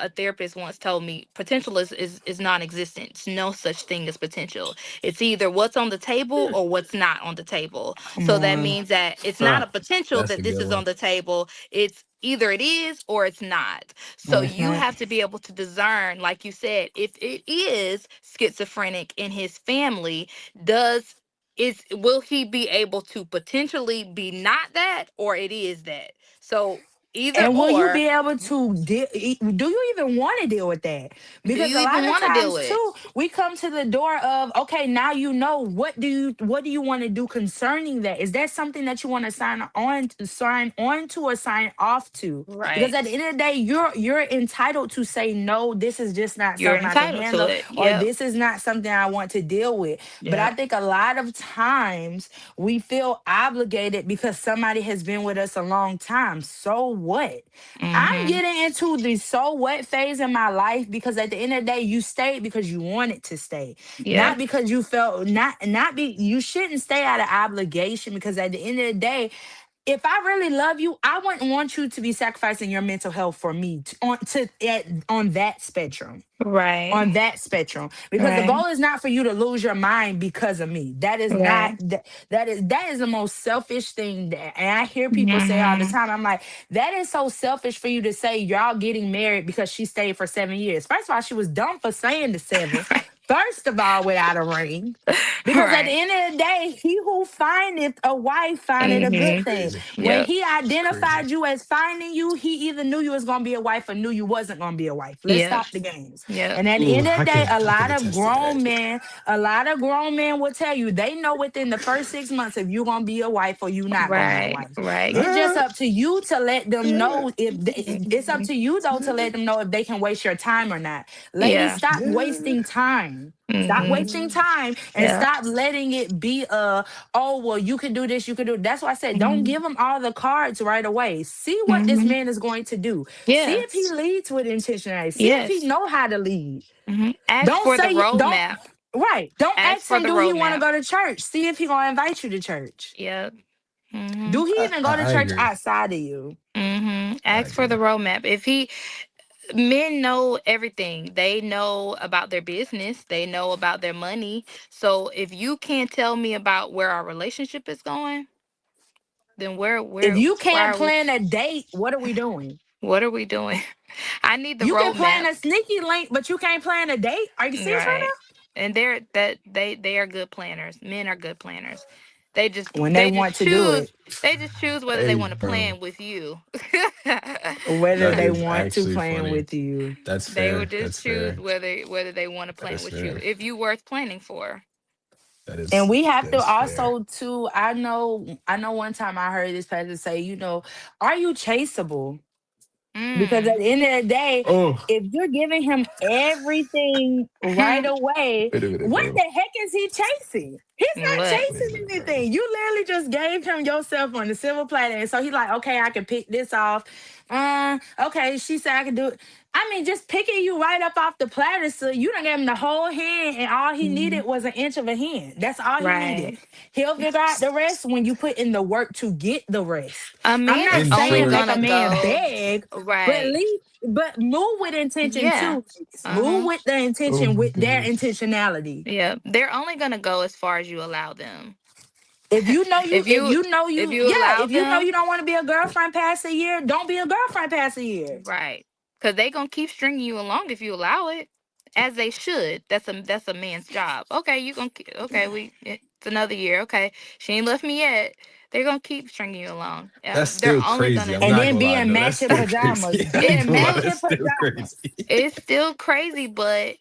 a therapist once told me potential is non-existent. It's no such thing as potential. It's either what's on the table or what's not on the table.
Come
So that
on.
means that it's not
Huh.
a potential
That's
that
a
this
good
is on
one.
the table. It's either it is or it's not. So
Or it's
you
not.
have to be able to discern, like you said, if it is schizophrenic in his family, does is will he be able to potentially be not that, or it is that? So either
And will you
or,
be able to do you even want to deal with that?
do
Because
you
a
even
lot of
want to deal
times
with?
too, we come to the door of, okay, now you know, what do you want to do concerning that? Is that something that you want to sign on to, or sign off to? Because at the
Right.
end of the day, you're entitled to say no, this is just not
You're
something I can
entitled to
handle,
it.
or
Yep.
this is not something I want to deal with. But I
Yep.
think a lot of times we feel obligated because somebody has been with us a long time. So what? I'm
Mm-hmm.
getting into the so what phase in my life, because at the end of the day, you stayed because you wanted to stay, not
Yep.
because you felt not be. You shouldn't stay out of obligation, because at the end of the day, if I really love you, I wouldn't want you to be sacrificing your mental health for me on that spectrum,
Right.
because the
Right.
goal is not for you to lose your mind because of me. That is not
Right.
that is the most selfish thing and I hear people say all the
Mm-hmm.
time. I'm like, that is so selfish for you to say y'all getting married because she stayed for 7 years. First of all, she was dumb for saying the seven. First of all, without a ring. Because at the
Right.
end of the day, he who findeth a wife findeth a
It's
good
Mm-hmm.
thing.
crazy.
When
Yep.
he
It's crazy.
identified you as finding you, he either knew you was gonna be a wife or knew you wasn't gonna be a wife. Let's
Yep.
stop the games.
Yep.
And at the
Ooh,
end of the day,
I can attest to that.
a lot of grown men will tell you they know within the first 6 months if you're gonna be a wife or you're not gonna be a
Right.
wife.
Right.
It's just
Ah,
up to you to let them
yeah,
know if it's up
Mhm.
to you though to let them know if they can waste your time or not. Ladies,
Yeah.
stop
yeah.
wasting time. time. Stop
Mhm.
wasting time and
Yeah.
stop letting it be oh well, you can do this, you can do it. That's why I said don't
Mhm.
give him all the cards right away. See what this
Mhm.
man is going to do. See if he
Yes.
leads with intentionality. See if he
Yes.
know how to lead.
Ask
Don't
for the
say don't
roadmap.
right. Don't
Ask
ask
for
him
the
do he want to
roadmap.
go to church. See if he gonna invite you to church.
Yep. Mhm.
Do he even go to
I
church
agree.
outside of you?
I
Ask for the
agree.
roadmap. If he Men know everything. They know about their business. They know about their money. So if you can't tell me about where our relationship is going, then
If you
why
can't
are we
plan a date, what are we doing?
what are we doing? I need the
You can plan
roadmap.
a sneaky link, but you can't plan a date. Are you serious
Right.
right
And they are good planners. Men are good planners.
now? When they want to do it,
They just choose whether they
Hey,
want to
bro,
plan with you.
whether
that
they
is
want to
actually
plan
funny.
with you.
That's
They would
fair.
just
That's
choose
fair.
whether they want to
That
plan
is
with you.
fair.
If you worth planning for.
And we have to
That's fair.
also too. I know one time I heard this pastor say, are you chaseable? Because at
Mm.
the end of the day,
Oh,
if you're giving him everything right away,
wait a minute,
what
bro.
the heck is he chasing? He's not
What?
Wait a
chasing
minute, bro.
anything. You literally just gave him yourself on the silver platter. And so he's like, okay, I can pick this off. Okay, she said I can do it. I mean, just picking you right up off the platter, so you done gave him the whole hand, and all he needed
Mhm.
was an inch of a hand. That's all he needed.
Right.
He'll figure out the rest when you put in the work to get the rest.
A
I'm
man
not
is
In
only
saying make
short,
a
gonna
man
go.
beg, but
Right.
leave, but move with intention
Yeah.
too. Move
Uh-huh.
with the
oh
intention,
my
with their
goodness.
intentionality.
Yeah. They're only gonna go as far as you allow them.
If you know
If you if you
yeah,
allow
if you know
them,
you don't want to be a girlfriend past a year, don't be a girlfriend past a year.
right. Because they gonna keep stringing you along if you allow it. As they should. That's a man's job. Okay, okay, it's another year. Okay. She ain't left me yet. They're gonna keep stringing you along.
That's
They're
still
only
crazy.
gonna
I'm
And
do
not
then
gonna
it.
be
lie.
in
No, that's
matching
still crazy.
pajamas. Be
I ain't
It's
in
gonna lie.
still
matching
That's still
pajamas.
crazy.
it's still crazy, but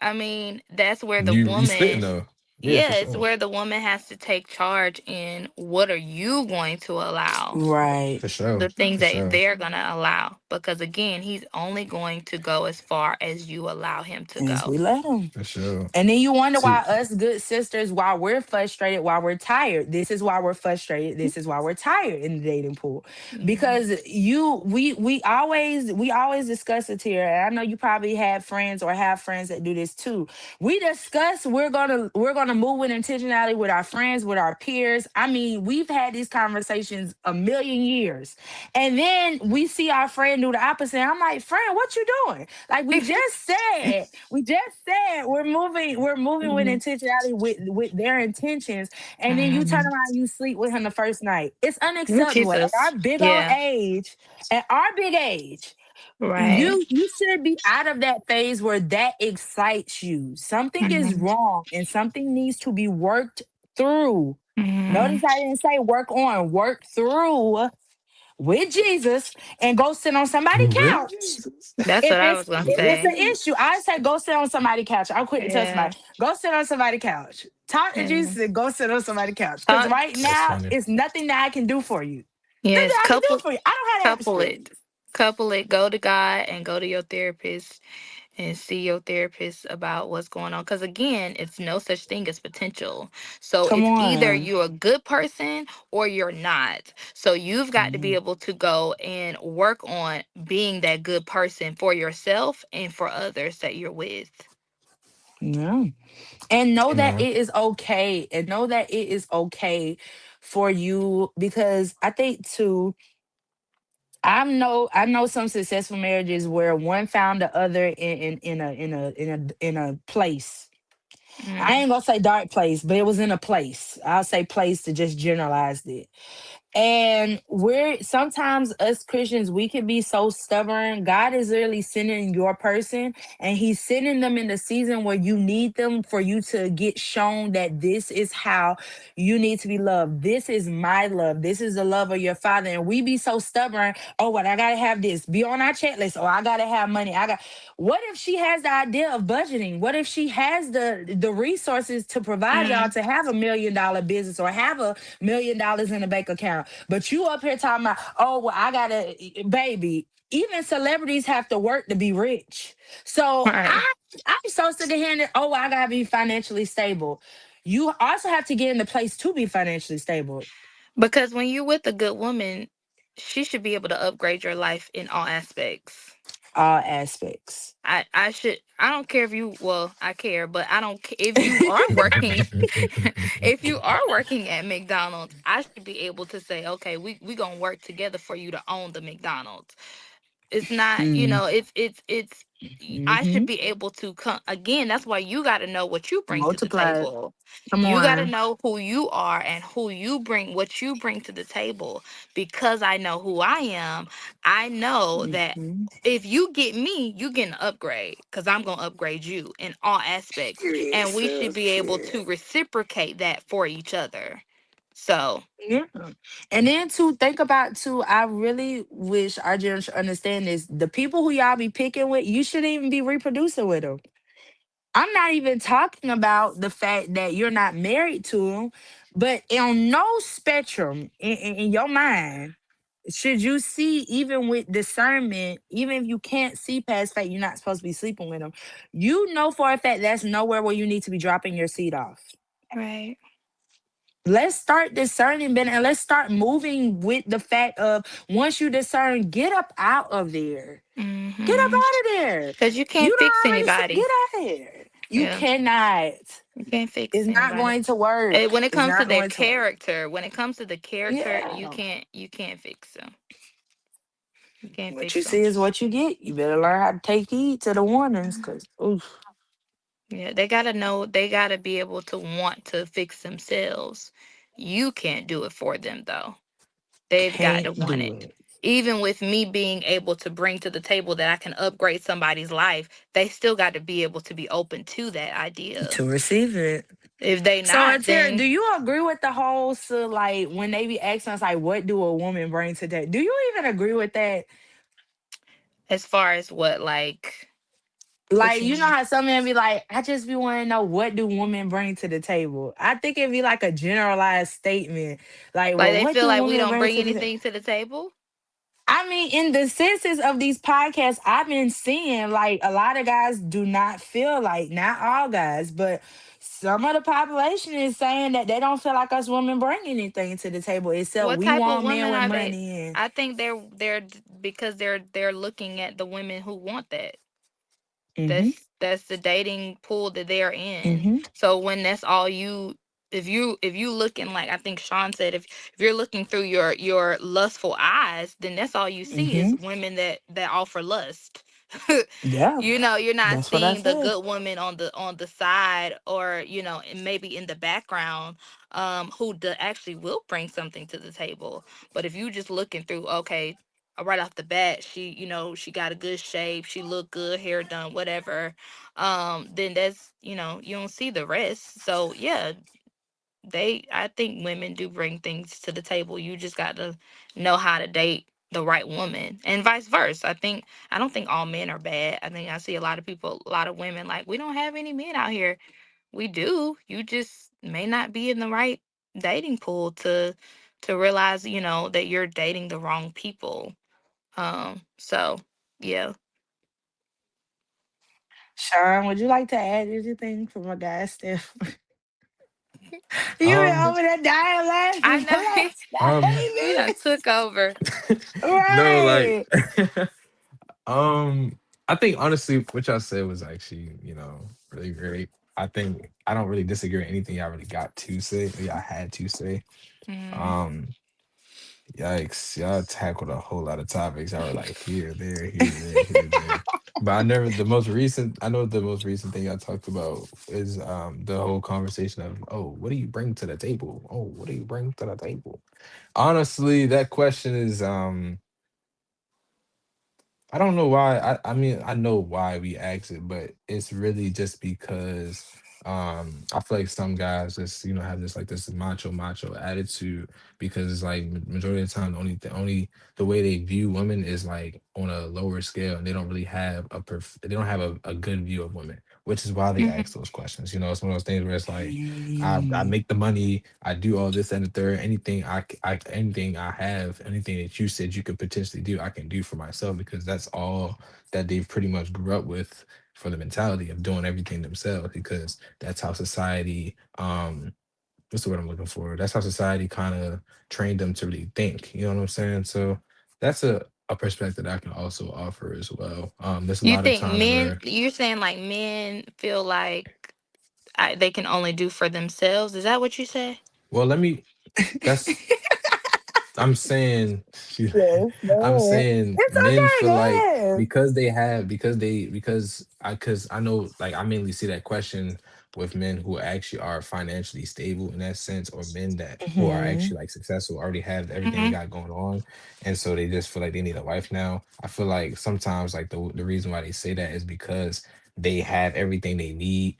I mean, that's where the
You spitting
woman,
though? Yeah, for
yeah, it's
sure.
where the woman has to take charge in what are you going to allow?
Right.
For sure.
The things
For
that
sure.
they're going to allow. Because again, he's only going to go as far as you allow him to
As
go.
we let them.
For sure.
And then you wonder
See,
why us good sisters, while we're frustrated, while we're tired. This is why we're frustrated. This is why we're tired in the dating pool.
Mhm.
Because we always discuss it here. And I know you probably have friends or have friends that do this too. We discuss we're gonna move with intentionality with our friends, with our peers. I mean, we've had these conversations a million years. And then we see our friend do the opposite. I'm like, friend, what you doing? Like we just said we're moving with
Mhm.
intentionality with their intentions, and then you turn
Mhm.
around and you sleep with him the first night. It's
Ooh,
unacceptable at
Jesus.
our big old
Yeah.
age. At our big age,
Right.
you should be out of that phase where that excites you. Something is
Mhm.
wrong, and something needs to be worked through.
Mhm.
Notice I didn't say work on, work through with Jesus, and go sit on somebody's
with
couch.
Jesus.
That's
If
what I
it's
was going to
if it's
say.
an issue, I say go sit on somebody's couch. I'm quick to tell
Yeah.
somebody, go sit on somebody's couch. Talk to
Yeah.
Jesus and go sit on somebody's couch. Because
Talk,
right
That's
now,
funny.
it's nothing that I can do for you. Nothing
yes,
I can do for you. I don't have that
couple
strength.
it. Couple it. Go to God and go to your therapist and see your therapist about what's going on. Because again, it's no such thing as potential. So
Come
it's either
on.
you're a good person or you're not. So you've got to be
Mhm.
able to go and work on being that good person for yourself and for others that you're with.
Yeah. And know that
Amen.
it is okay. And know that it is okay for you, because I think too, I know some successful marriages where one found the other in a place. I
Mm.
ain't gonna say dark place, but it was in a place. I'll say place to just generalize it. And we're sometimes us Christians, we can be so stubborn. God is literally sending your person, and He's sending them in the season where you need them for you to get shown that this is how you need to be loved. This is my love. This is the love of your Father. And we be so stubborn. Oh, what I gotta have this. Be on our checklist. Oh, I gotta have money. What if she has the idea of budgeting? What if she has the resources to provide y'all
Mm.
to have $1 million business or have $1 million in a bank account? But you up here talking about, oh, well, I gotta, baby. Even celebrities have to work to be rich. So I
Right.
I'm so sick of hearing it. Oh, I gotta be financially stable. You also have to get in the place to be financially stable.
Because when you're with a good woman, she should be able to upgrade your life in all aspects.
All aspects.
I don't care if you, well, I care, but I don't if you are working if you are working at McDonald's, I should be able to say, okay, we going to work together for you to own the McDonald's. It's not,
Mm.
it's I should
Hmm.
be able to come again. That's why you got to know what you bring to the
Multiply.
table.
Come
You got to
on.
know who you are and who you bring, what you bring to the table. Because I know who I am, I know that
Hmm.
if you get me, you get an upgrade because I'm going to upgrade you in all aspects.
Period,
And we should
sis.
be able
Period.
to reciprocate that for each other. So,
Yeah. And then to think about too, I really wish our generation should understand this. The people who y'all be picking with, you shouldn't even be reproducing with them. I'm not even talking about the fact that you're not married to them, but on no spectrum in your mind, should you see, even with discernment, even if you can't see past fact, you're not supposed to be sleeping with them. You know for a fact that's nowhere where you need to be dropping your seed off.
right.
Let's start discerning, Ben, and let's start moving with the fact of once you discern, get up out of there. Get up
Mhm.
out of there.
Cuz you
You
can't fix
don't already
anybody.
get out of here. You
Yeah.
cannot.
You can't fix
It's not
anybody.
going to work.
When it
It's
comes to
not
their
going to work.
character, when it comes to the character,
Yeah.
you can't fix them. You can't
What you
fix them.
see is what you get. You better learn how to take heed to the warnings, cause oof,
Yeah, they got to know, they got to be able to want to fix themselves. You can't do it for them though. They've got to
can't
want
do
it.
it.
Even with me being able to bring to the table that I can upgrade somebody's life, they still got to be able to be open to that idea.
To receive it.
If they
So,
not,
Atira, do
then
you agree with the whole so like when they be asking us like, what do a woman bring to that? Do you even agree with that?
as far as what, like, what
Like,
you
you know
mean?
how some men be like, I just be wanting to know what do women bring to the table. I think it'd be like a generalized statement. Like,
Like
well,
they
what
feel
do
like we
women
don't
bring
bring
to the table?
anything to the table?
I mean, in the census of these podcasts, I've been seeing like a lot of guys do not feel like, not all guys, but some of the population is saying that they don't feel like us women bring anything to the table except
What
we
type of
want men
women
with
are they?
money and
I think because they're looking at the women who want that.
mm-hmm,
That's the dating pool that they're in.
mm-hmm,
So when that's all you, if you looking, like I think Sean said, if you're looking through your lustful eyes, then that's all you see is
mm-hmm.
women that offer lust.
Yeah,
You're not
that's what I
seeing the
said.
good woman on the side, or and maybe in the background, who actually will bring something to the table. But if you just looking through, okay, right off the bat, she got a good shape, she look good, hair done, whatever, then that's, you don't see the rest. So yeah, I think women do bring things to the table. You just got to know how to date the right woman, and vice versa. I don't think all men are bad. I think I see a lot of people, a lot of women, like, we don't have any men out here. We do. You just may not be in the right dating pool to realize, that you're dating the wrong people. So yeah.
Sean, would you like to add anything from a guy's standpoint? You been
Um,
over there dying
I
laughing for
know.
like
um,
He done
8 minutes.
took over.
no, like,
Right.
um, I think honestly, what y'all said was actually, really great. I think I don't really disagree with anything y'all really got to say, or y'all had to say.
Mm.
Um, Yikes, y'all tackled a whole lot of topics. I were like here, there, here, there, here, there. But I know the most recent thing I talked about is the whole conversation of, oh, what do you bring to the table? Oh, what do you bring to the table? Honestly, that question is I don't know why. I mean, I know why we ask it, but it's really just because I feel like some guys just, have this like this macho attitude because it's like majority of the time the only the way they view women is like on a lower scale, and they don't really have they don't have a good view of women, which is why they ask
Mhm.
those questions. It's one of those things where it's like I
Mm.
make the money, I do all this and the third. Anything I have, anything that you said you could potentially do, I can do for myself because that's all that they've pretty much grew up with for the mentality of doing everything themselves, because that's how society what's the word I'm looking for? That's how society kind of trained them to really think. You know what I'm saying? So that's a perspective that I can also offer as well. There's a
You
lot of
think
times
men,
where,
you're saying like men feel like they can only do for themselves? Is that what you say?
well, let me. That's I'm saying,
Yes,
I'm
go ahead.
saying
It's
men
okay,
feel
go
like
ahead.
because they have because I know, like, I mainly see that question with men who actually are financially stable in that sense, or men that who are
Hmm.
actually like successful, already have everything they
Hmm.
got going on, and so they just feel like they need a wife now. I feel like sometimes, like, the reason why they say that is because they have everything they need,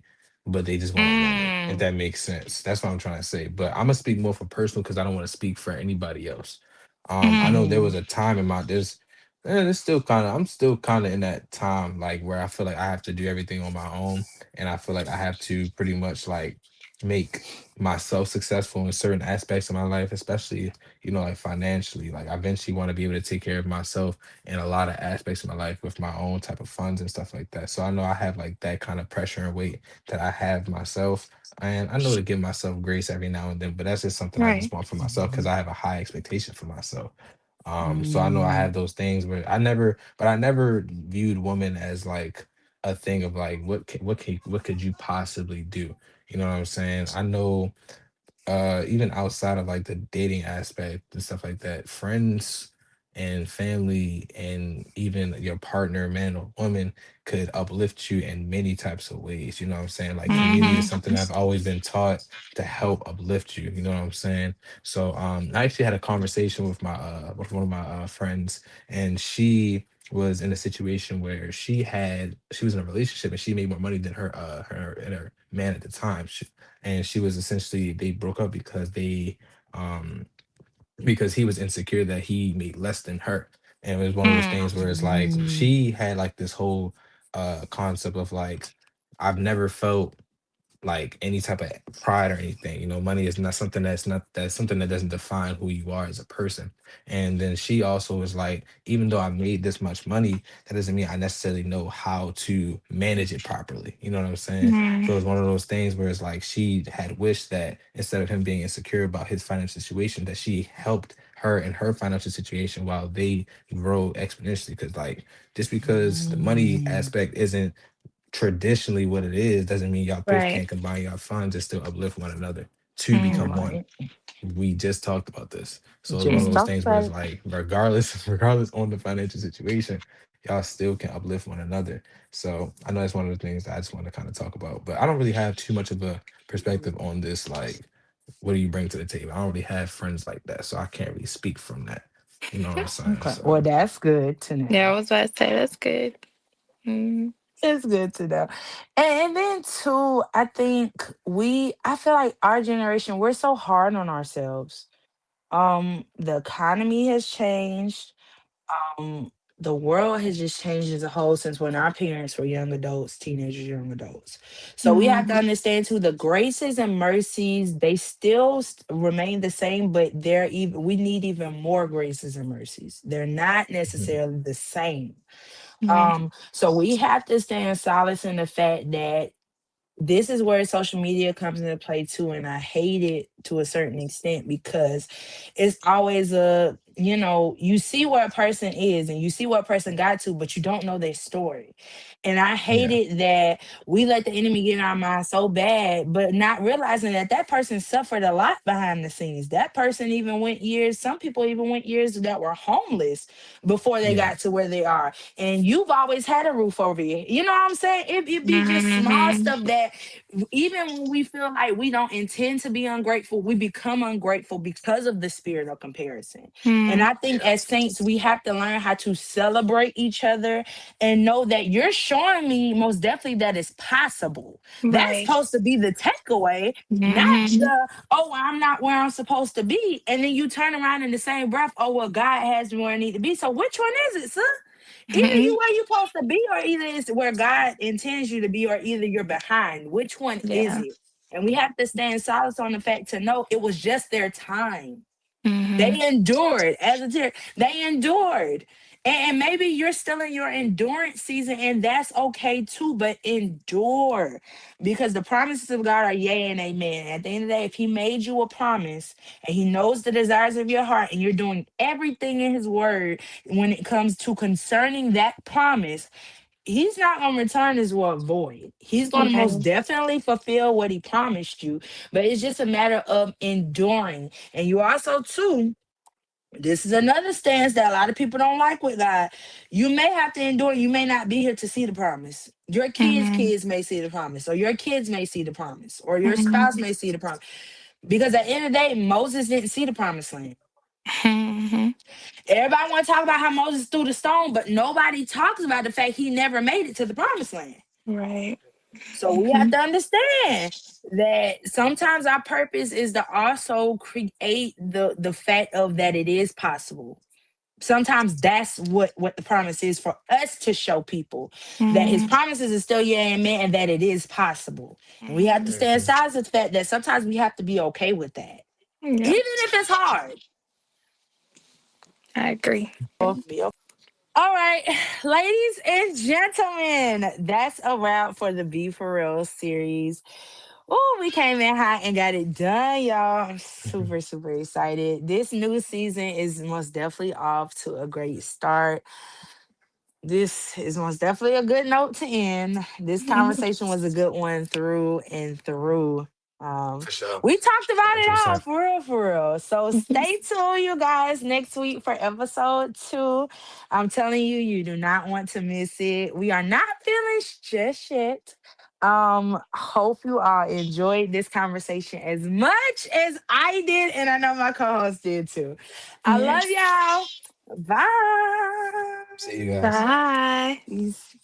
but they just want a woman, if
Mm.
that makes sense. That's what I'm trying to say. But I'm gonna speak more for personal, because I don't want to speak for anybody else. I
Hmm.
know there
Hmm.
was a time in my there's and it's still kind of I'm still kind of in that time, like, where I feel like I have to do everything on my own, and I feel like I have to pretty much like make myself successful in certain aspects of my life, especially, like, financially. Like, I eventually want to be able to take care of myself in a lot of aspects of my life with my own type of funds and stuff like that. So I know I have like that kind of pressure and weight that I have myself, and I know to give myself grace every now and then, but that's just something I just
Right.
want for myself, because I have a high expectation for myself. So I know I
Hmm.
have those things where I never viewed woman as like a thing of like, what could you possibly do? You know what I'm saying? I know, even outside of like the dating aspect and stuff like that, friends and family and even your partner, man or woman, could uplift you in many types of ways. You know what I'm saying? Like, community is
Hmm.
something I've always been taught to help uplift you. You know what I'm saying? So I actually had a conversation with my with one of my friends, and she was in a situation where she was in a relationship, and she made more money than her and her man at the time. And she was essentially, they broke up um because he was insecure that he made less than her. And it was one of those things where it's like
Hmm.
she had like this whole concept of like, I've never felt like any type of pride or anything. Money is not something that's something that doesn't define who you are as a person. And then she also was like, even though I made this much money, that doesn't mean I necessarily know how to manage it properly. You know what I'm saying? So
Hmm.
it's one of those things where it's like she had wished that instead of him being insecure about his financial situation, that she helped her in her financial situation while they grow exponentially. Because, like, just because the money
Hmm.
aspect isn't traditionally what it is, doesn't mean y'all both
Right.
can't combine your funds and still uplift one another to become
Hmm.
one.
Right.
We just talked about this. So it's one of
Just
Hmm.
those
talk
things where it's
about
like, regardless on the financial situation, y'all still can uplift one another. So I know that's one of the things that I just want to kind of talk about. But I don't really have too much of a perspective on this, like, what do you bring to the table? I don't really have friends like that, so I can't really speak from that. You know what I'm
it.
saying?
Okay.
So
Well, that's good to
Yeah, I
know.
was about to say that's good. Mm.
It's good to know. And then too, I feel like our generation, we're so hard on ourselves. The economy has changed. um the world has just changed as a whole since when our parents were young adults, teenagers, young adults. So we have to
Hmm.
understand too, the graces and mercies, they still remain the same, but we need even more graces and mercies. They're not
mhm,
necessarily the same.
Hmm.
So we have to stand solace in the fact that this is where social media comes into play too, and I hate it to a certain extent because it's always you see where a person is and you see what a person got to, but you don't know their story. And I hate
yeah,
it that we let the enemy get in our mind so bad, but not realizing that that person suffered a lot behind the scenes. That person even went years, some people even went years that were homeless before they
yeah,
got to where they are. And you've always had a roof over you. You know what I'm saying? It be just small
Hmm.
stuff that even when we feel like we don't intend to be ungrateful, we become ungrateful because of the spirit of comparison. And
Hmm.
I think
yeah,
as saints, we have to learn how to celebrate each other and know that you're showing me most definitely that it's possible. That's
Right.
supposed to be the takeaway, not
Hmm.
the, oh, well, I'm not where I'm supposed to be. And then you turn around in the same breath, oh, well, God has me where I need to be. So which one is it, sir? Either you where you're supposed to be, or either it's where God intends you to be, or either you're behind. Which one is
Yeah.
it? And we have to stand silent on the fact to know it was just their time.
Hmm.
They endured as a tear. They endured. And maybe you're still in your endurance season, and that's okay too, but endure, because the promises of God are yea and amen. At the end of the day, if He made you a promise and He knows the desires of your heart, and you're doing everything in His word when it comes to concerning that promise, He's not going to return His word void. He's going to most
Right.
definitely fulfill what He promised you, but it's just a matter of enduring. And you also, too, this is another stance that a lot of people don't like with God. You may have to endure. You may not be here to see the promise. Your kids'
Mhm.
kids may see the promise, or your kids may see the promise, or your spouse
Mhm.
may see the promise. Because at the end of the day, Moses didn't see the promised land.
Mhm.
Everybody want to talk about how Moses threw the stone, but nobody talks about the fact he never made it to the promised land.
Right.
So we have
Mhm.
to understand that sometimes our purpose is to also create the fact of that it is possible. Sometimes that's what the promise is, for us to show people that His
Mhm.
promises is still yeah and amen, and that it is possible. And we have to
Mhm.
stay
Mhm.
aside of the fact that sometimes we have to be okay with that,
Yep.
even if it's hard.
I agree.
Be okay. All right, ladies and gentlemen, that's a wrap for the Be For Real series. Oh, we came in hot and got it done, y'all. I'm
Mhm.
super, super excited. This new season is most definitely off to a great start. This is most definitely a good note to end. This
Mhm.
conversation was a good one through and through.
For sure.
We talked about it all
100%.
for real, for real. So stay tuned, you guys, next week for episode 2. I'm telling you, you do not want to miss it. We are not finished just yet. Hope you all enjoyed this conversation as much as I did, and I know my co-host did too. I love
Yes.
y'all. Bye.
See you guys.
Bye.
Peace.